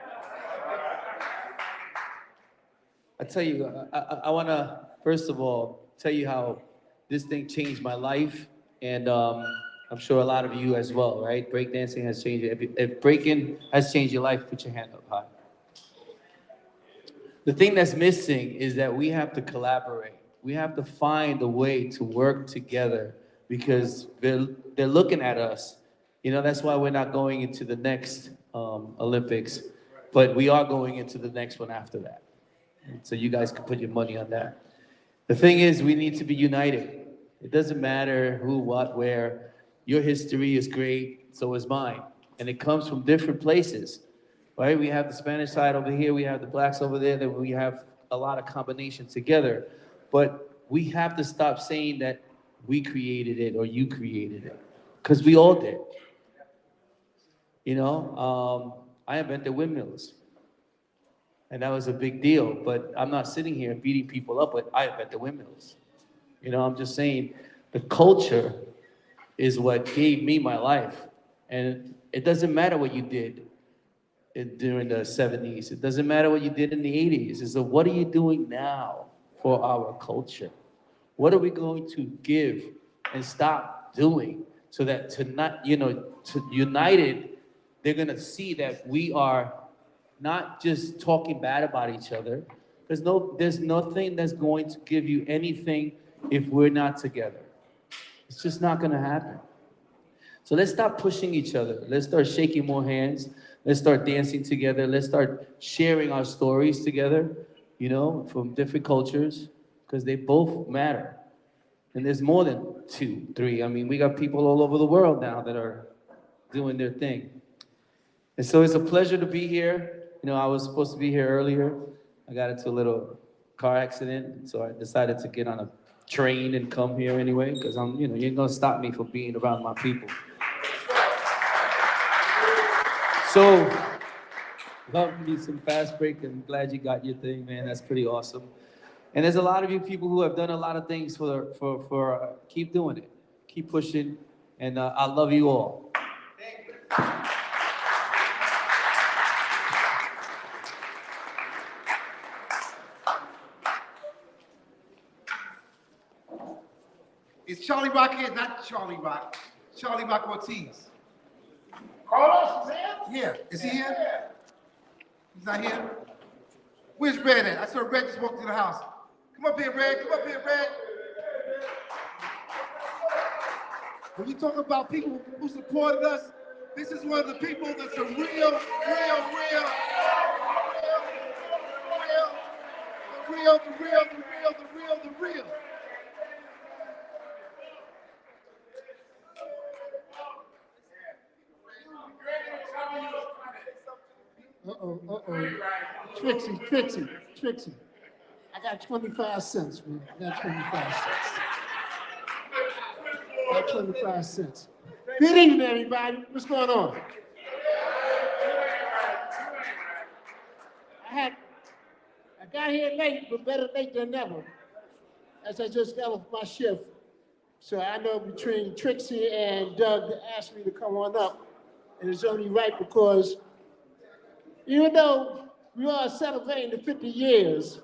I tell you, I want to, first of all, tell you how this thing changed my life, and I'm sure a lot of you as well, right? Breakdancing has changed it. If breaking has changed your life, put your hand up high. The thing that's missing is that we have to collaborate. We have to find a way to work together because they're looking at us. You know, that's why we're not going into the next Olympics, but we are going into the next one after that. So you guys can put your money on that. The thing is, we need to be united. It doesn't matter who, what, where. Your history is great, so is mine. And it comes from different places, right? We have the Spanish side over here, we have the blacks over there, then we have a lot of combinations together. But we have to stop saying that we created it or you created it, because we all did. You know, I invented windmills. And that was a big deal, but I'm not sitting here beating people up, but I invented windmills. You know, I'm just saying the culture is what gave me my life. And it doesn't matter what you did during the 70s. It doesn't matter what you did in the 80s. It's what are you doing now for our culture? What are we going to give and stop doing so that united, they're gonna see that we are not just talking bad about each other. There's nothing that's going to give you anything if we're not together. It's just not gonna happen. So let's stop pushing each other. Let's start shaking more hands. Let's start dancing together. Let's start sharing our stories together, you know, from different cultures, because they both matter. And there's more than 2, 3. I mean, we got people all over the world now that are doing their thing. And so it's a pleasure to be here. You know, I was supposed to be here earlier. I got into a little car accident, so I decided to get on a train and come here anyway, because you ain't gonna stop me from being around my people. So, love me some Fast Break, and I'm glad you got your thing, man. That's pretty awesome. And there's a lot of you people who have done a lot of things for keep doing it, keep pushing, and I love you all. Is Charlie Rock here? Not Charlie Rock. Charlie Rock Ortiz. Carlos, man? Yeah. Is he here? He's not here? Where's Red at? I saw Red just walk through the house. Come up here, Red. Come up here, Red. When you talk about people who supported us, this is one of the people that's a real, the real. Trixie. I got 25 cents, man. I got 25 cents. Good evening, everybody. What's going on? I got here late, but better late than never, as I just got off my shift. So I know between Trixie and Doug asked me to come on up, and it's only right because even though we are celebrating the 50 years,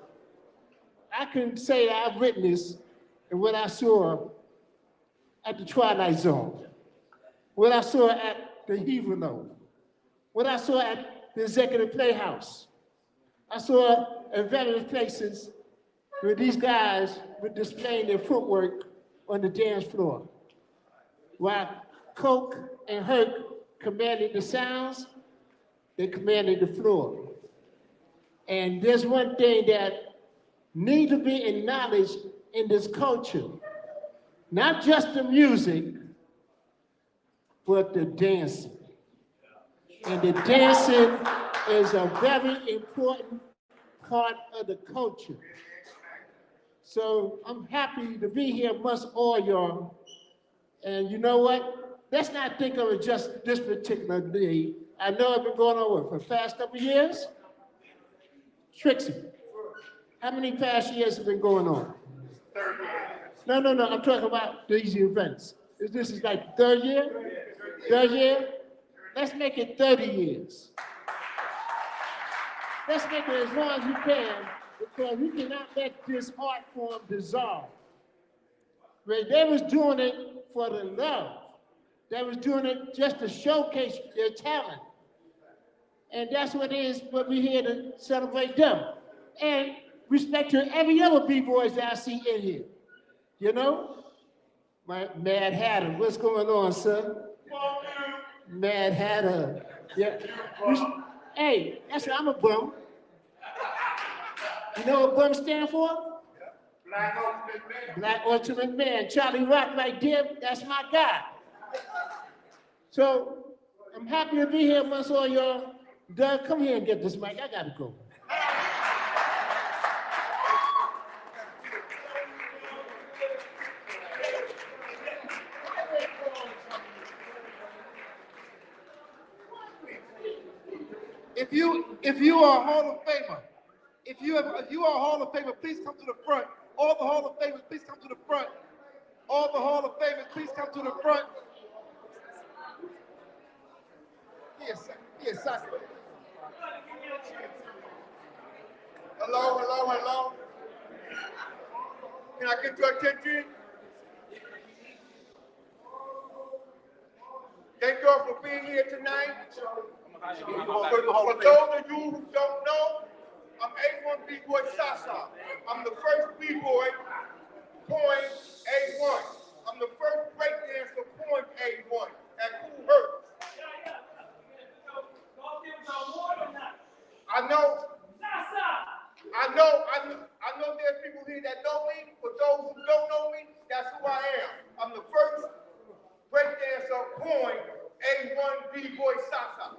I can say I've witnessed and what I saw at the Twilight Zone, what I saw at the Huguenot, what I saw at the Executive Playhouse. I saw in various places where these guys were displaying their footwork on the dance floor. While Coke and Herc commanded the sounds, they commanded the floor. And there's one thing that needs to be acknowledged in this culture. Not just the music, but the dancing. And the dancing is a very important part of the culture. So I'm happy to be here amongst all y'all. And you know what? Let's not think of it just this particular day. I know it's been going on for the past couple of years. Trixie, how many past years have been going on? No, I'm talking about these events. This is like third year? Third year? Let's make it 30 years. Let's make it as long as we can, because we cannot let this art form dissolve. They was doing it for the love. They was doing it just to showcase their talent. And that's what it is, what we're here to celebrate them. And respect to every other B-boys that I see in here. You know? My Mad Hatter, what's going on, sir? Mad Hatter. Yeah. Hey, that's what I'm a bum. You know what bum stand for? Black Ultimate Man. Charlie Rock right there, that's my guy. So, I'm happy to be here amongst all y'all. Doug, come here and get this mic. I gotta go. If you are a Hall of Famer, if you are a Hall of Famer, please come to the front. All the Hall of Famers, please come to the front. All the Hall of Famers, please come to the front. Yes, sir. Hello. Can I get your attention? Thank you all for being here tonight. For those of you who don't know, I'm A1 B-Boy Sasa. I'm the first B-Boy coined A1. I'm the first breakdancer coined A1 at Cool Hurt. I know there's people here that know me. For those who don't know me, that's who I am. I'm the first breakdancer coined A1 B-Boy Sasa.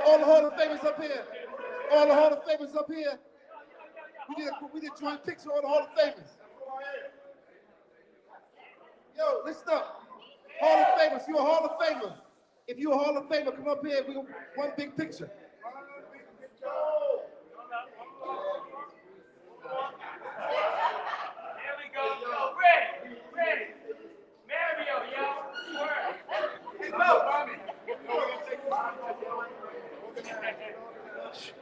all the Hall of Famers up here. All the Hall of Famers up here. We did joint picture of all the Hall of Famers. Yo, listen up. Hall of Famers, you a Hall of Famer. If you a Hall of Famer, come up here. We go one big picture. Here we go. Yo, Ray. Mario, yo.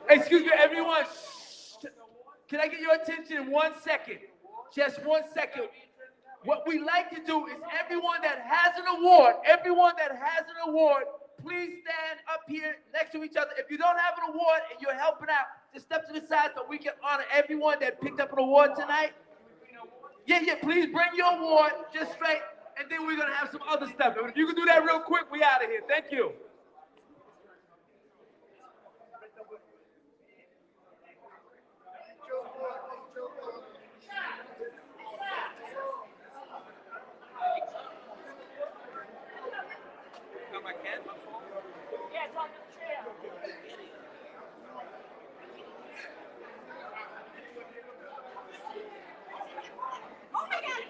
Excuse me, everyone. Shh. Can I get your attention 1 second? Just 1 second. What we like to do is everyone that has an award, please stand up here next to each other. If you don't have an award and you're helping out, just step to the side so we can honor everyone that picked up an award tonight. Yeah, please bring your award just straight, and then we're gonna have some other stuff. If you can do that real quick, we out of here. Thank you. Yeah, it's on the chair. Oh my God!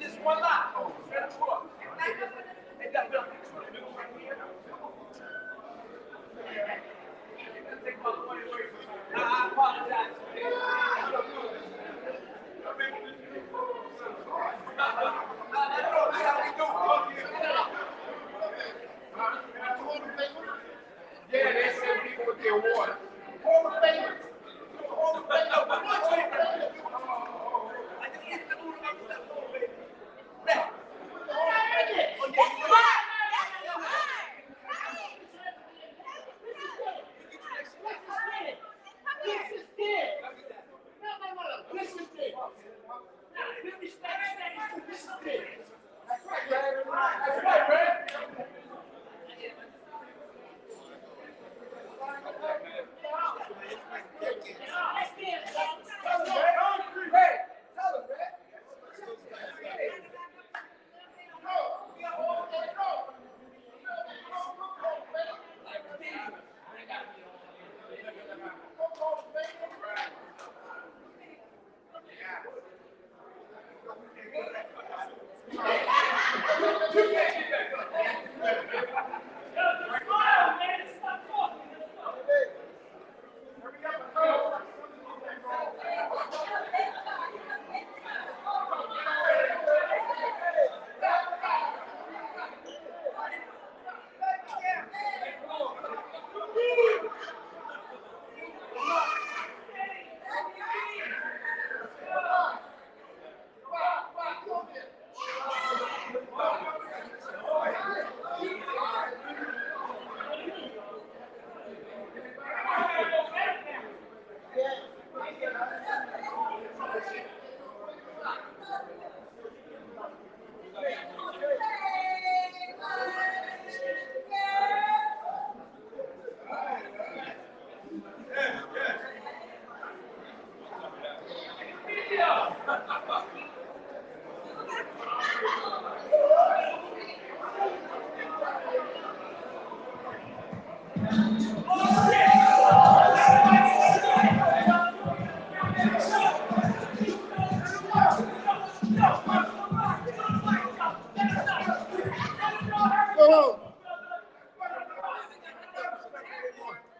Just one lot. I apologize. Yeah, they send people with the award. Hall of Famers. Hall of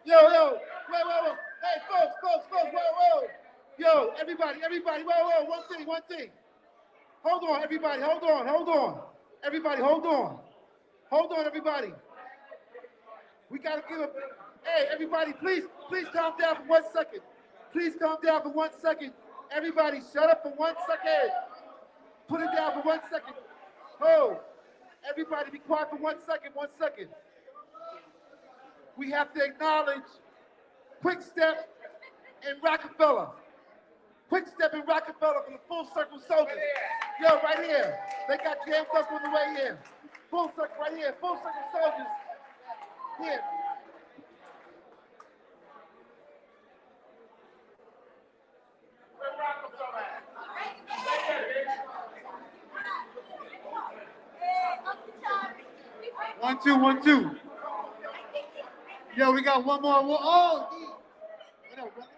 Yo, wait. Hey, folks, whoa. Yo, everybody, whoa, one thing. Hold on, everybody, hold on. Everybody, hold on. Hold on, everybody. We gotta give a, hey, everybody, please calm down for 1 second. Please calm down for 1 second. Everybody, shut up for 1 second. Put it down for 1 second. Oh, everybody be quiet for 1 second, 1 second. We have to acknowledge Quick Step and Rockefeller. Quick Step and Rockefeller from the Full Circle Soldiers. Yo, right here. They got jammed up on the way in. Full Circle right here. Full Circle Soldiers. Here. 2, 1, 2. Yo, we got one more. Oh, what up, brother?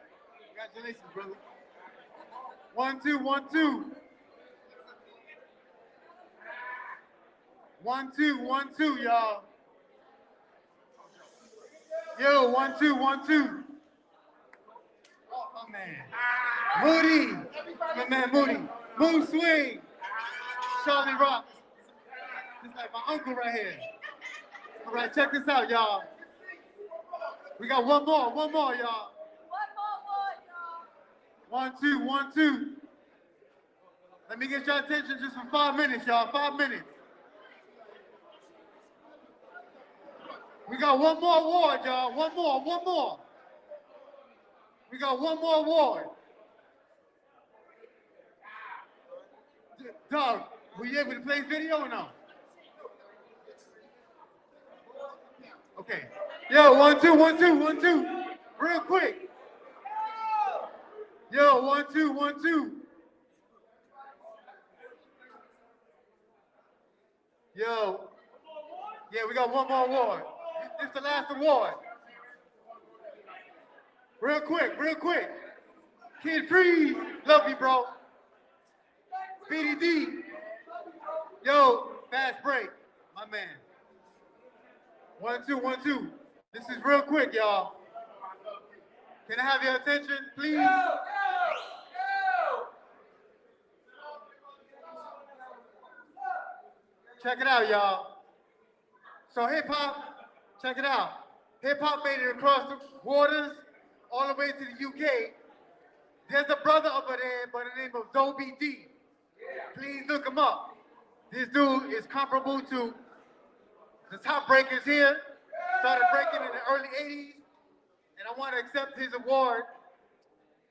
Congratulations, brother. 1, 2, 1, 2. 1, 2, 1, 2, y'all. Yo, 1, 2, 1, 2. Oh, my man. Moody. My man, Moody. Moon Swing. Charlie Rock. This is like my uncle right here. All right, check this out, y'all. We got one more, y'all. 1, 2, 1, 2. Let me get your attention just for 5 minutes, y'all. 5 minutes. We got one more award, y'all. One more. We got one more award. Doug, were you able to play this video or no? Okay. Yo, 1, 2, 1, 2, 1, 2. Real quick. Yo, 1, 2, 1, 2. Yo. Yeah, we got one more award. This is the last award. Real quick. Kid Freeze, love you, bro. Speedy D. Yo, fast break, my man. 1, 2, 1, 2. This is real quick, y'all. Can I have your attention, please? Check it out, y'all. So hip hop, check it out. Hip hop made it across the waters, all the way to the UK. There's a brother over there by the name of Dobie D. Please look him up. This dude is comparable to the top breakers here. Started breaking in the early 80s. And I want to accept his award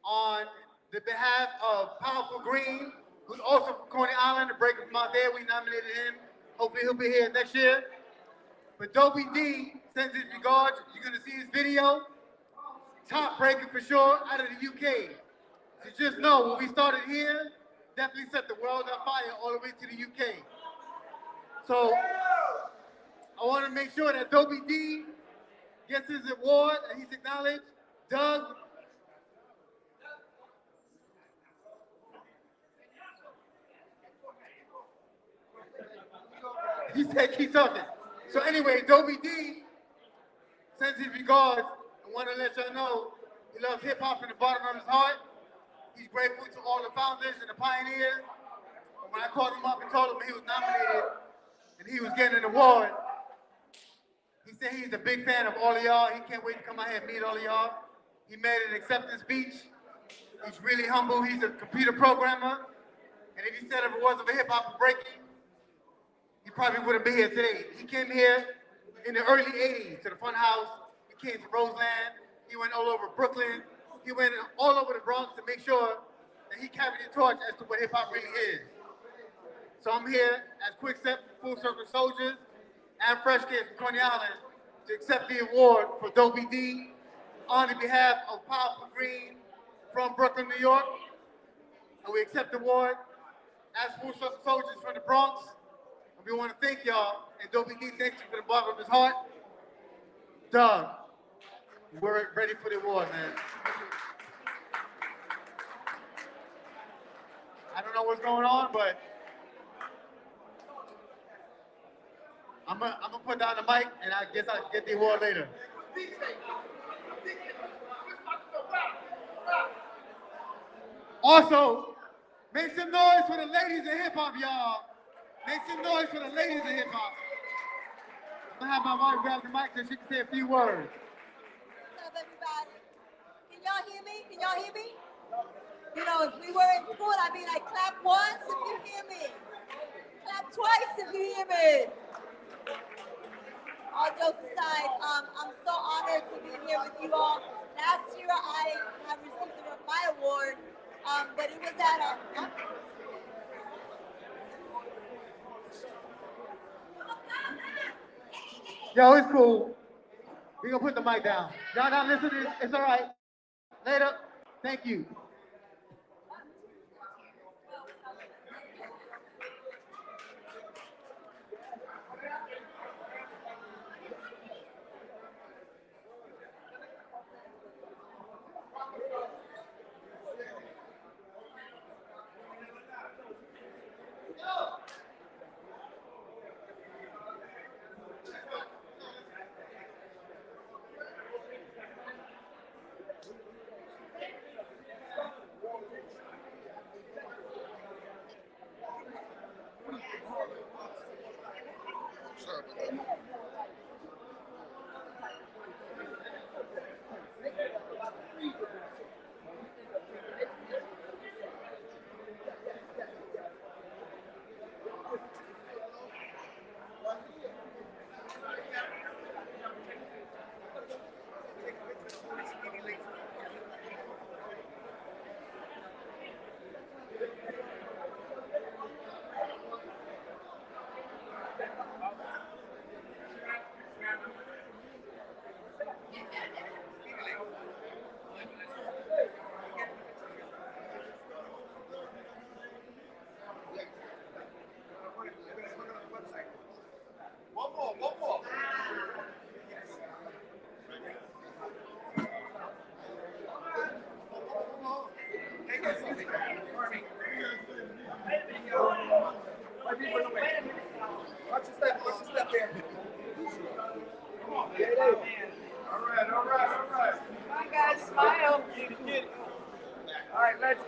on the behalf of Powerful Green, who's also from Coney Island, a breaker from out there. We nominated him. Hopefully he'll be here next year. But Dobie D sends his regards. You're going to see his video. Top breaker for sure out of the UK. So just know, when we started here, definitely set the world on fire all the way to the UK. So I want to make sure that Dobie D gets his award and he's acknowledged. Doug. He said keep talking. So anyway, Dobie D sends his regards. I want to let y'all know he loves hip hop from the bottom of his heart. He's grateful to all the founders and the pioneers. And when I called him up and told him he was nominated and he was getting an award, he said he's a big fan of all of y'all. He can't wait to come out here and meet all of y'all. He made an acceptance speech. He's really humble. He's a computer programmer. And if he said if it wasn't for hip hop and breaking, he probably wouldn't be here today. He came here in the early 80s to the Fun House. He came to Roseland. He went all over Brooklyn. He went all over the Bronx to make sure that he carried the torch as to what hip hop really is. So I'm here as Quick Step Full Circle Soldiers and Fresh Kids from Coney Island to accept the award for Dobie D on behalf of Powerful Green from Brooklyn, New York. And we accept the award as Full Circle Soldiers from the Bronx. And we want to thank y'all. And Dobie D thanks you from the bottom of his heart. Doug, we're ready for the award, man. I don't know what's going on, but I'm gonna put down the mic, and I guess I'll get the award later. Also, make some noise for the ladies in hip hop, y'all. Make some noise for the ladies in hip hop. I'm gonna have my wife grab the mic so she can say a few words. What's up, everybody? Can y'all hear me? Can y'all hear me? You know, if we were in school, I'd be like, clap once if you hear me. Clap twice if you hear me. All jokes aside, I'm so honored to be here with you all. Last year, I have received my award, but it was at Yo, it's cool. We gonna put the mic down. Y'all not listening? It's all right. Later. Thank you. Watch your step here. Come on, get it. All right. Come on, guys, smile. All right, let's.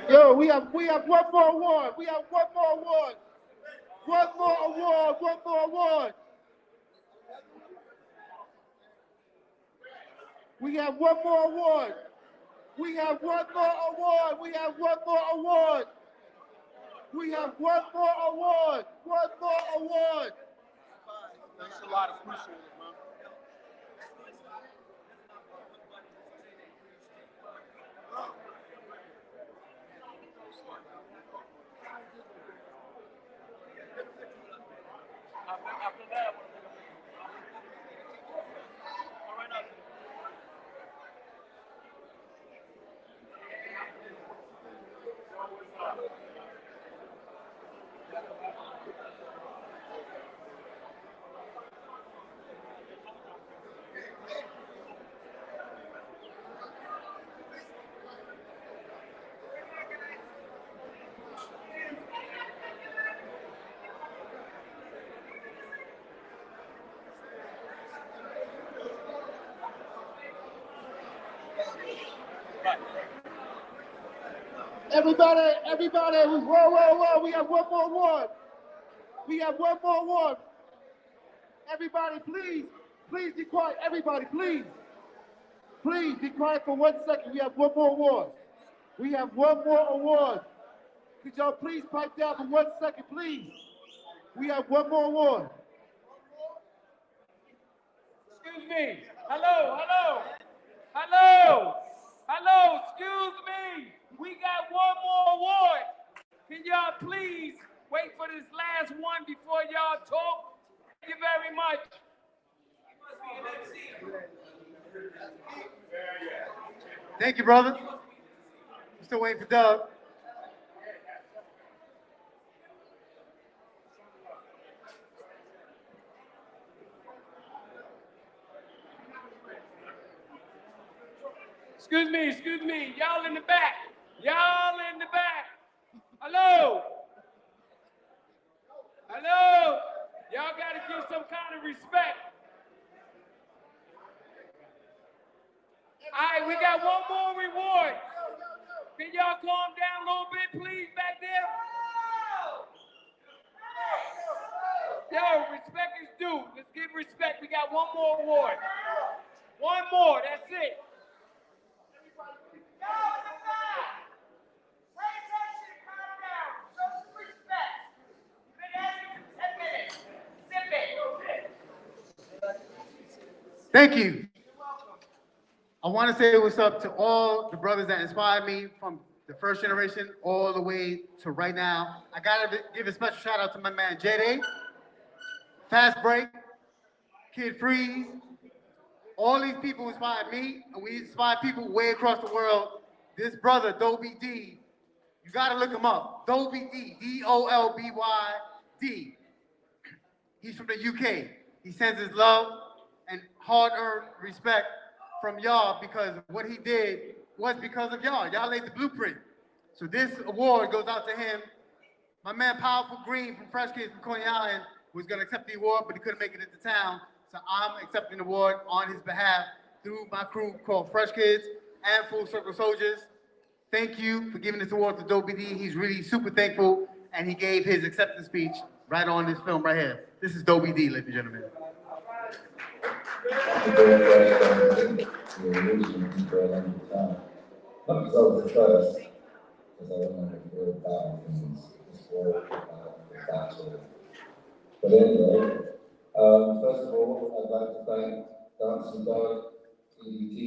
Yo, we have one more award. We have one more award. One more award. One more award. We have one more award. We have one more award. We have one more award. We have one more award. One more award. Thanks a lot. Appreciate it, man. After that, Everybody, whoa, we have one more award. We have one more award. Everybody, please be quiet. Everybody, please be quiet for 1 second. We have one more award. We have one more award. Could y'all please pipe down for 1 second, please? We have one more award. excuse me. Hello. Excuse me. We got one more award. Can y'all please wait for this last one before y'all talk? Thank you very much. Thank you, brother. I'm still waiting for Doug. Excuse me. Y'all in the back. Hello. Y'all gotta give some kind of respect. All right, we got one more reward. Can y'all calm down a little bit, please, back there? Yo, respect is due. Let's give respect. We got one more award. One more, that's it. Thank you. I want to say what's up to all the brothers that inspired me from the first generation all the way to right now. I gotta give a special shout out to my man J-Day, Fast Break, Kid Freeze. All these people inspired me, and we inspire people way across the world. This brother, Dobby D, you gotta look him up. Dobby D, D-O-L-B-Y-D. He's from the UK. He sends his love and hard-earned respect from y'all because what he did was because of y'all. Y'all laid the blueprint. So this award goes out to him. My man Powerful Green from Fresh Kids from Coney Island was gonna accept the award, but he couldn't make it into town. So I'm accepting the award on his behalf through my crew called Fresh Kids and Full Circle Soldiers. Thank you for giving this award to Dobby D. He's really super thankful, and he gave his acceptance speech right on this film right here. This is Dobby D, ladies and gentlemen. Not so the first, because I want to feel bad things, just worry about the battle. But anyway, first of all, I'd like to thank Dancing Dog, EDT,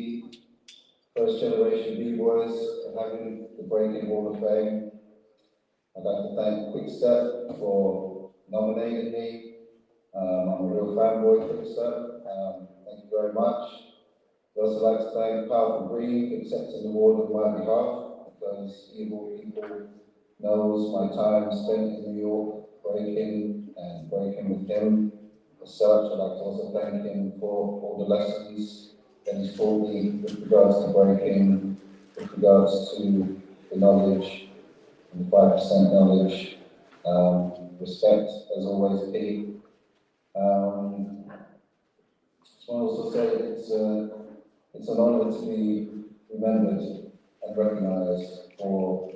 First Generation B-Boys for having the Breaking Hall of Fame. I'd like to thank Quickstep for nominating me. I'm a real fanboy of Quickstep. Thank you very much. I'd also like to thank Powerful Green for accepting the award on my behalf, because evil people knows my time spent in New York breaking with him as such. I'd like to also thank him for all the lessons that he's taught me with regards to breaking, with regards to the knowledge, and the 5% knowledge. Respect, as always, key. Just want to also say it's an honor to be remembered and recognized for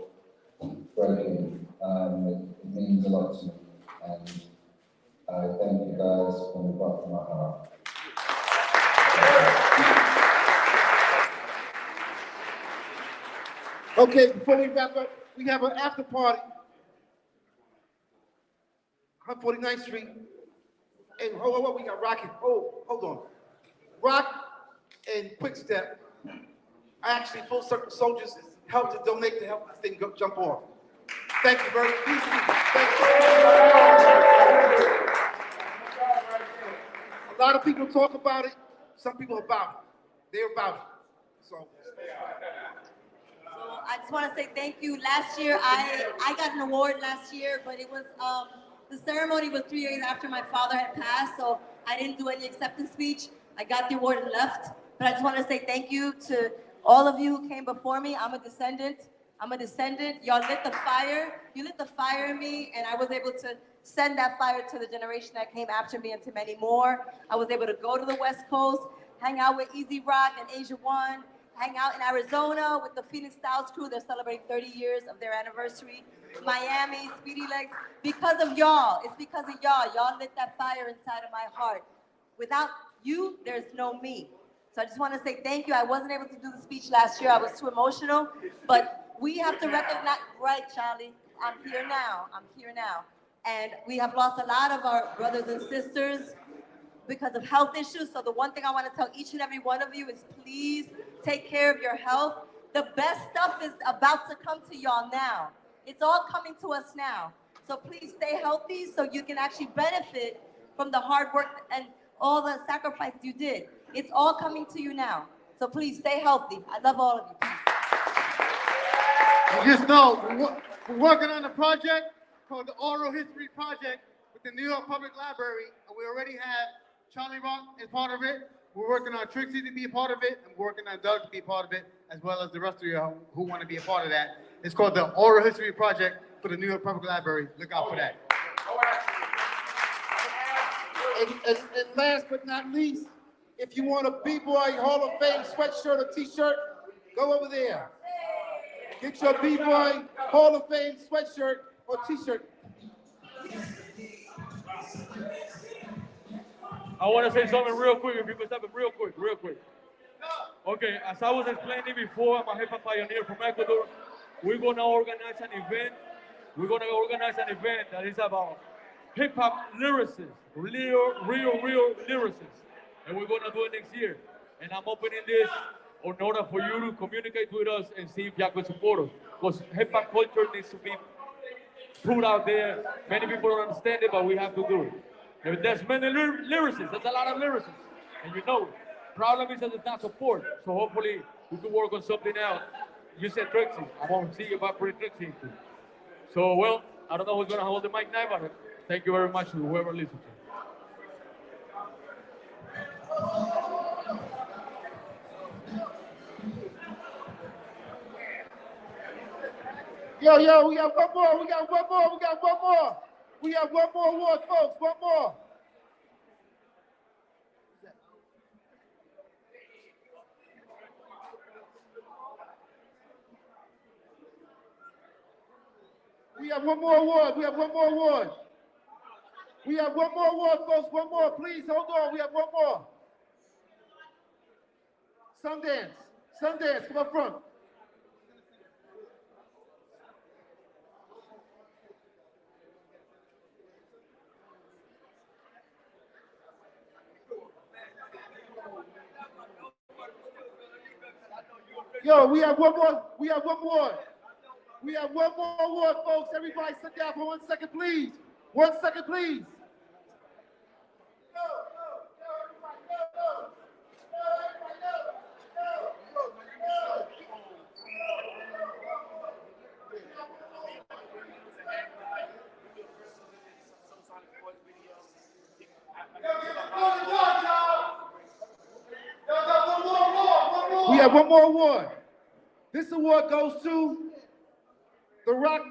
breaking. It means a lot to me, and I thank you guys from the bottom of my heart. Okay, before we wrap up, we have an after party. 149th Street. And hold, we got Rocky. Oh, hold on. Rock and Quick Step. Actually, Full Circle Soldiers helped to donate to help the thing jump off. Thank you very much. Thank you. A lot of people talk about it. Some people about it. They're about it. So I just want to say thank you. Last year, I got an award last year, but it was, the ceremony was 3 days after my father had passed, so I didn't do any acceptance speech. I got the award and left, but I just want to say thank you to all of you who came before me. I'm a descendant. Y'all lit the fire. You lit the fire in me, and I was able to send that fire to the generation that came after me and to many more. I was able to go to the West Coast, hang out with Easy Rock and Asia One, hang out in Arizona with the Phoenix Styles crew. They're celebrating 30 years of their anniversary. Miami, Speedy Legs, because of y'all. It's because of y'all. Y'all lit that fire inside of my heart. Without you, there's no me. So I just want to say thank you. I wasn't able to do the speech last year. I was too emotional, but we have to recognize, right, Charlie? I'm here now. And we have lost a lot of our brothers and sisters because of health issues. So the one thing I want to tell each and every one of you is please take care of your health. The best stuff is about to come to y'all now. It's all coming to us now. So please stay healthy so you can actually benefit from the hard work and all the sacrifice you did. It's all coming to you now. So please stay healthy. I love all of you. Peace. And just know, we're working on a project called the Oral History Project with the New York Public Library, and we already have Charlie Rock as part of it. We're working on Trixie to be a part of it, and we're working on Doug to be a part of it, as well as the rest of you who want to be a part of that. It's called the Oral History Project for the New York Public Library. Look out for that. And last but not least, if you want a B-Boy Hall of Fame sweatshirt or t-shirt, go over there. Get your B-Boy Hall of Fame sweatshirt or t-shirt. I want to say something real quick, if you could stop it real quick. Okay, as I was explaining before, I'm a hip-hop pioneer from Ecuador. We're going to organize an event. That is about hip-hop lyricists, real lyricists. And we're going to do it next year. And I'm opening this in order for you to communicate with us and see if y'all can support us. Because hip-hop culture needs to be put out there. Many people don't understand it, but we have to do it. If there's many lyricists, there's a lot of lyricists, and you know it. Problem is that there's not support, so hopefully we can work on something else. You said Trixie, I want to see if I bring Trixie into. So, well, I don't know who's going to hold the mic now, but thank you very much to whoever listens to. Yo, we got one more. We got one more award, folks. One more. We have one more award, folks. One more, please. Hold on. We have one more. Sundance, come up front. Yo, we have one more award, folks. Everybody sit down for 1 second, please. 1 second, please. have one more award. This award goes to the Rock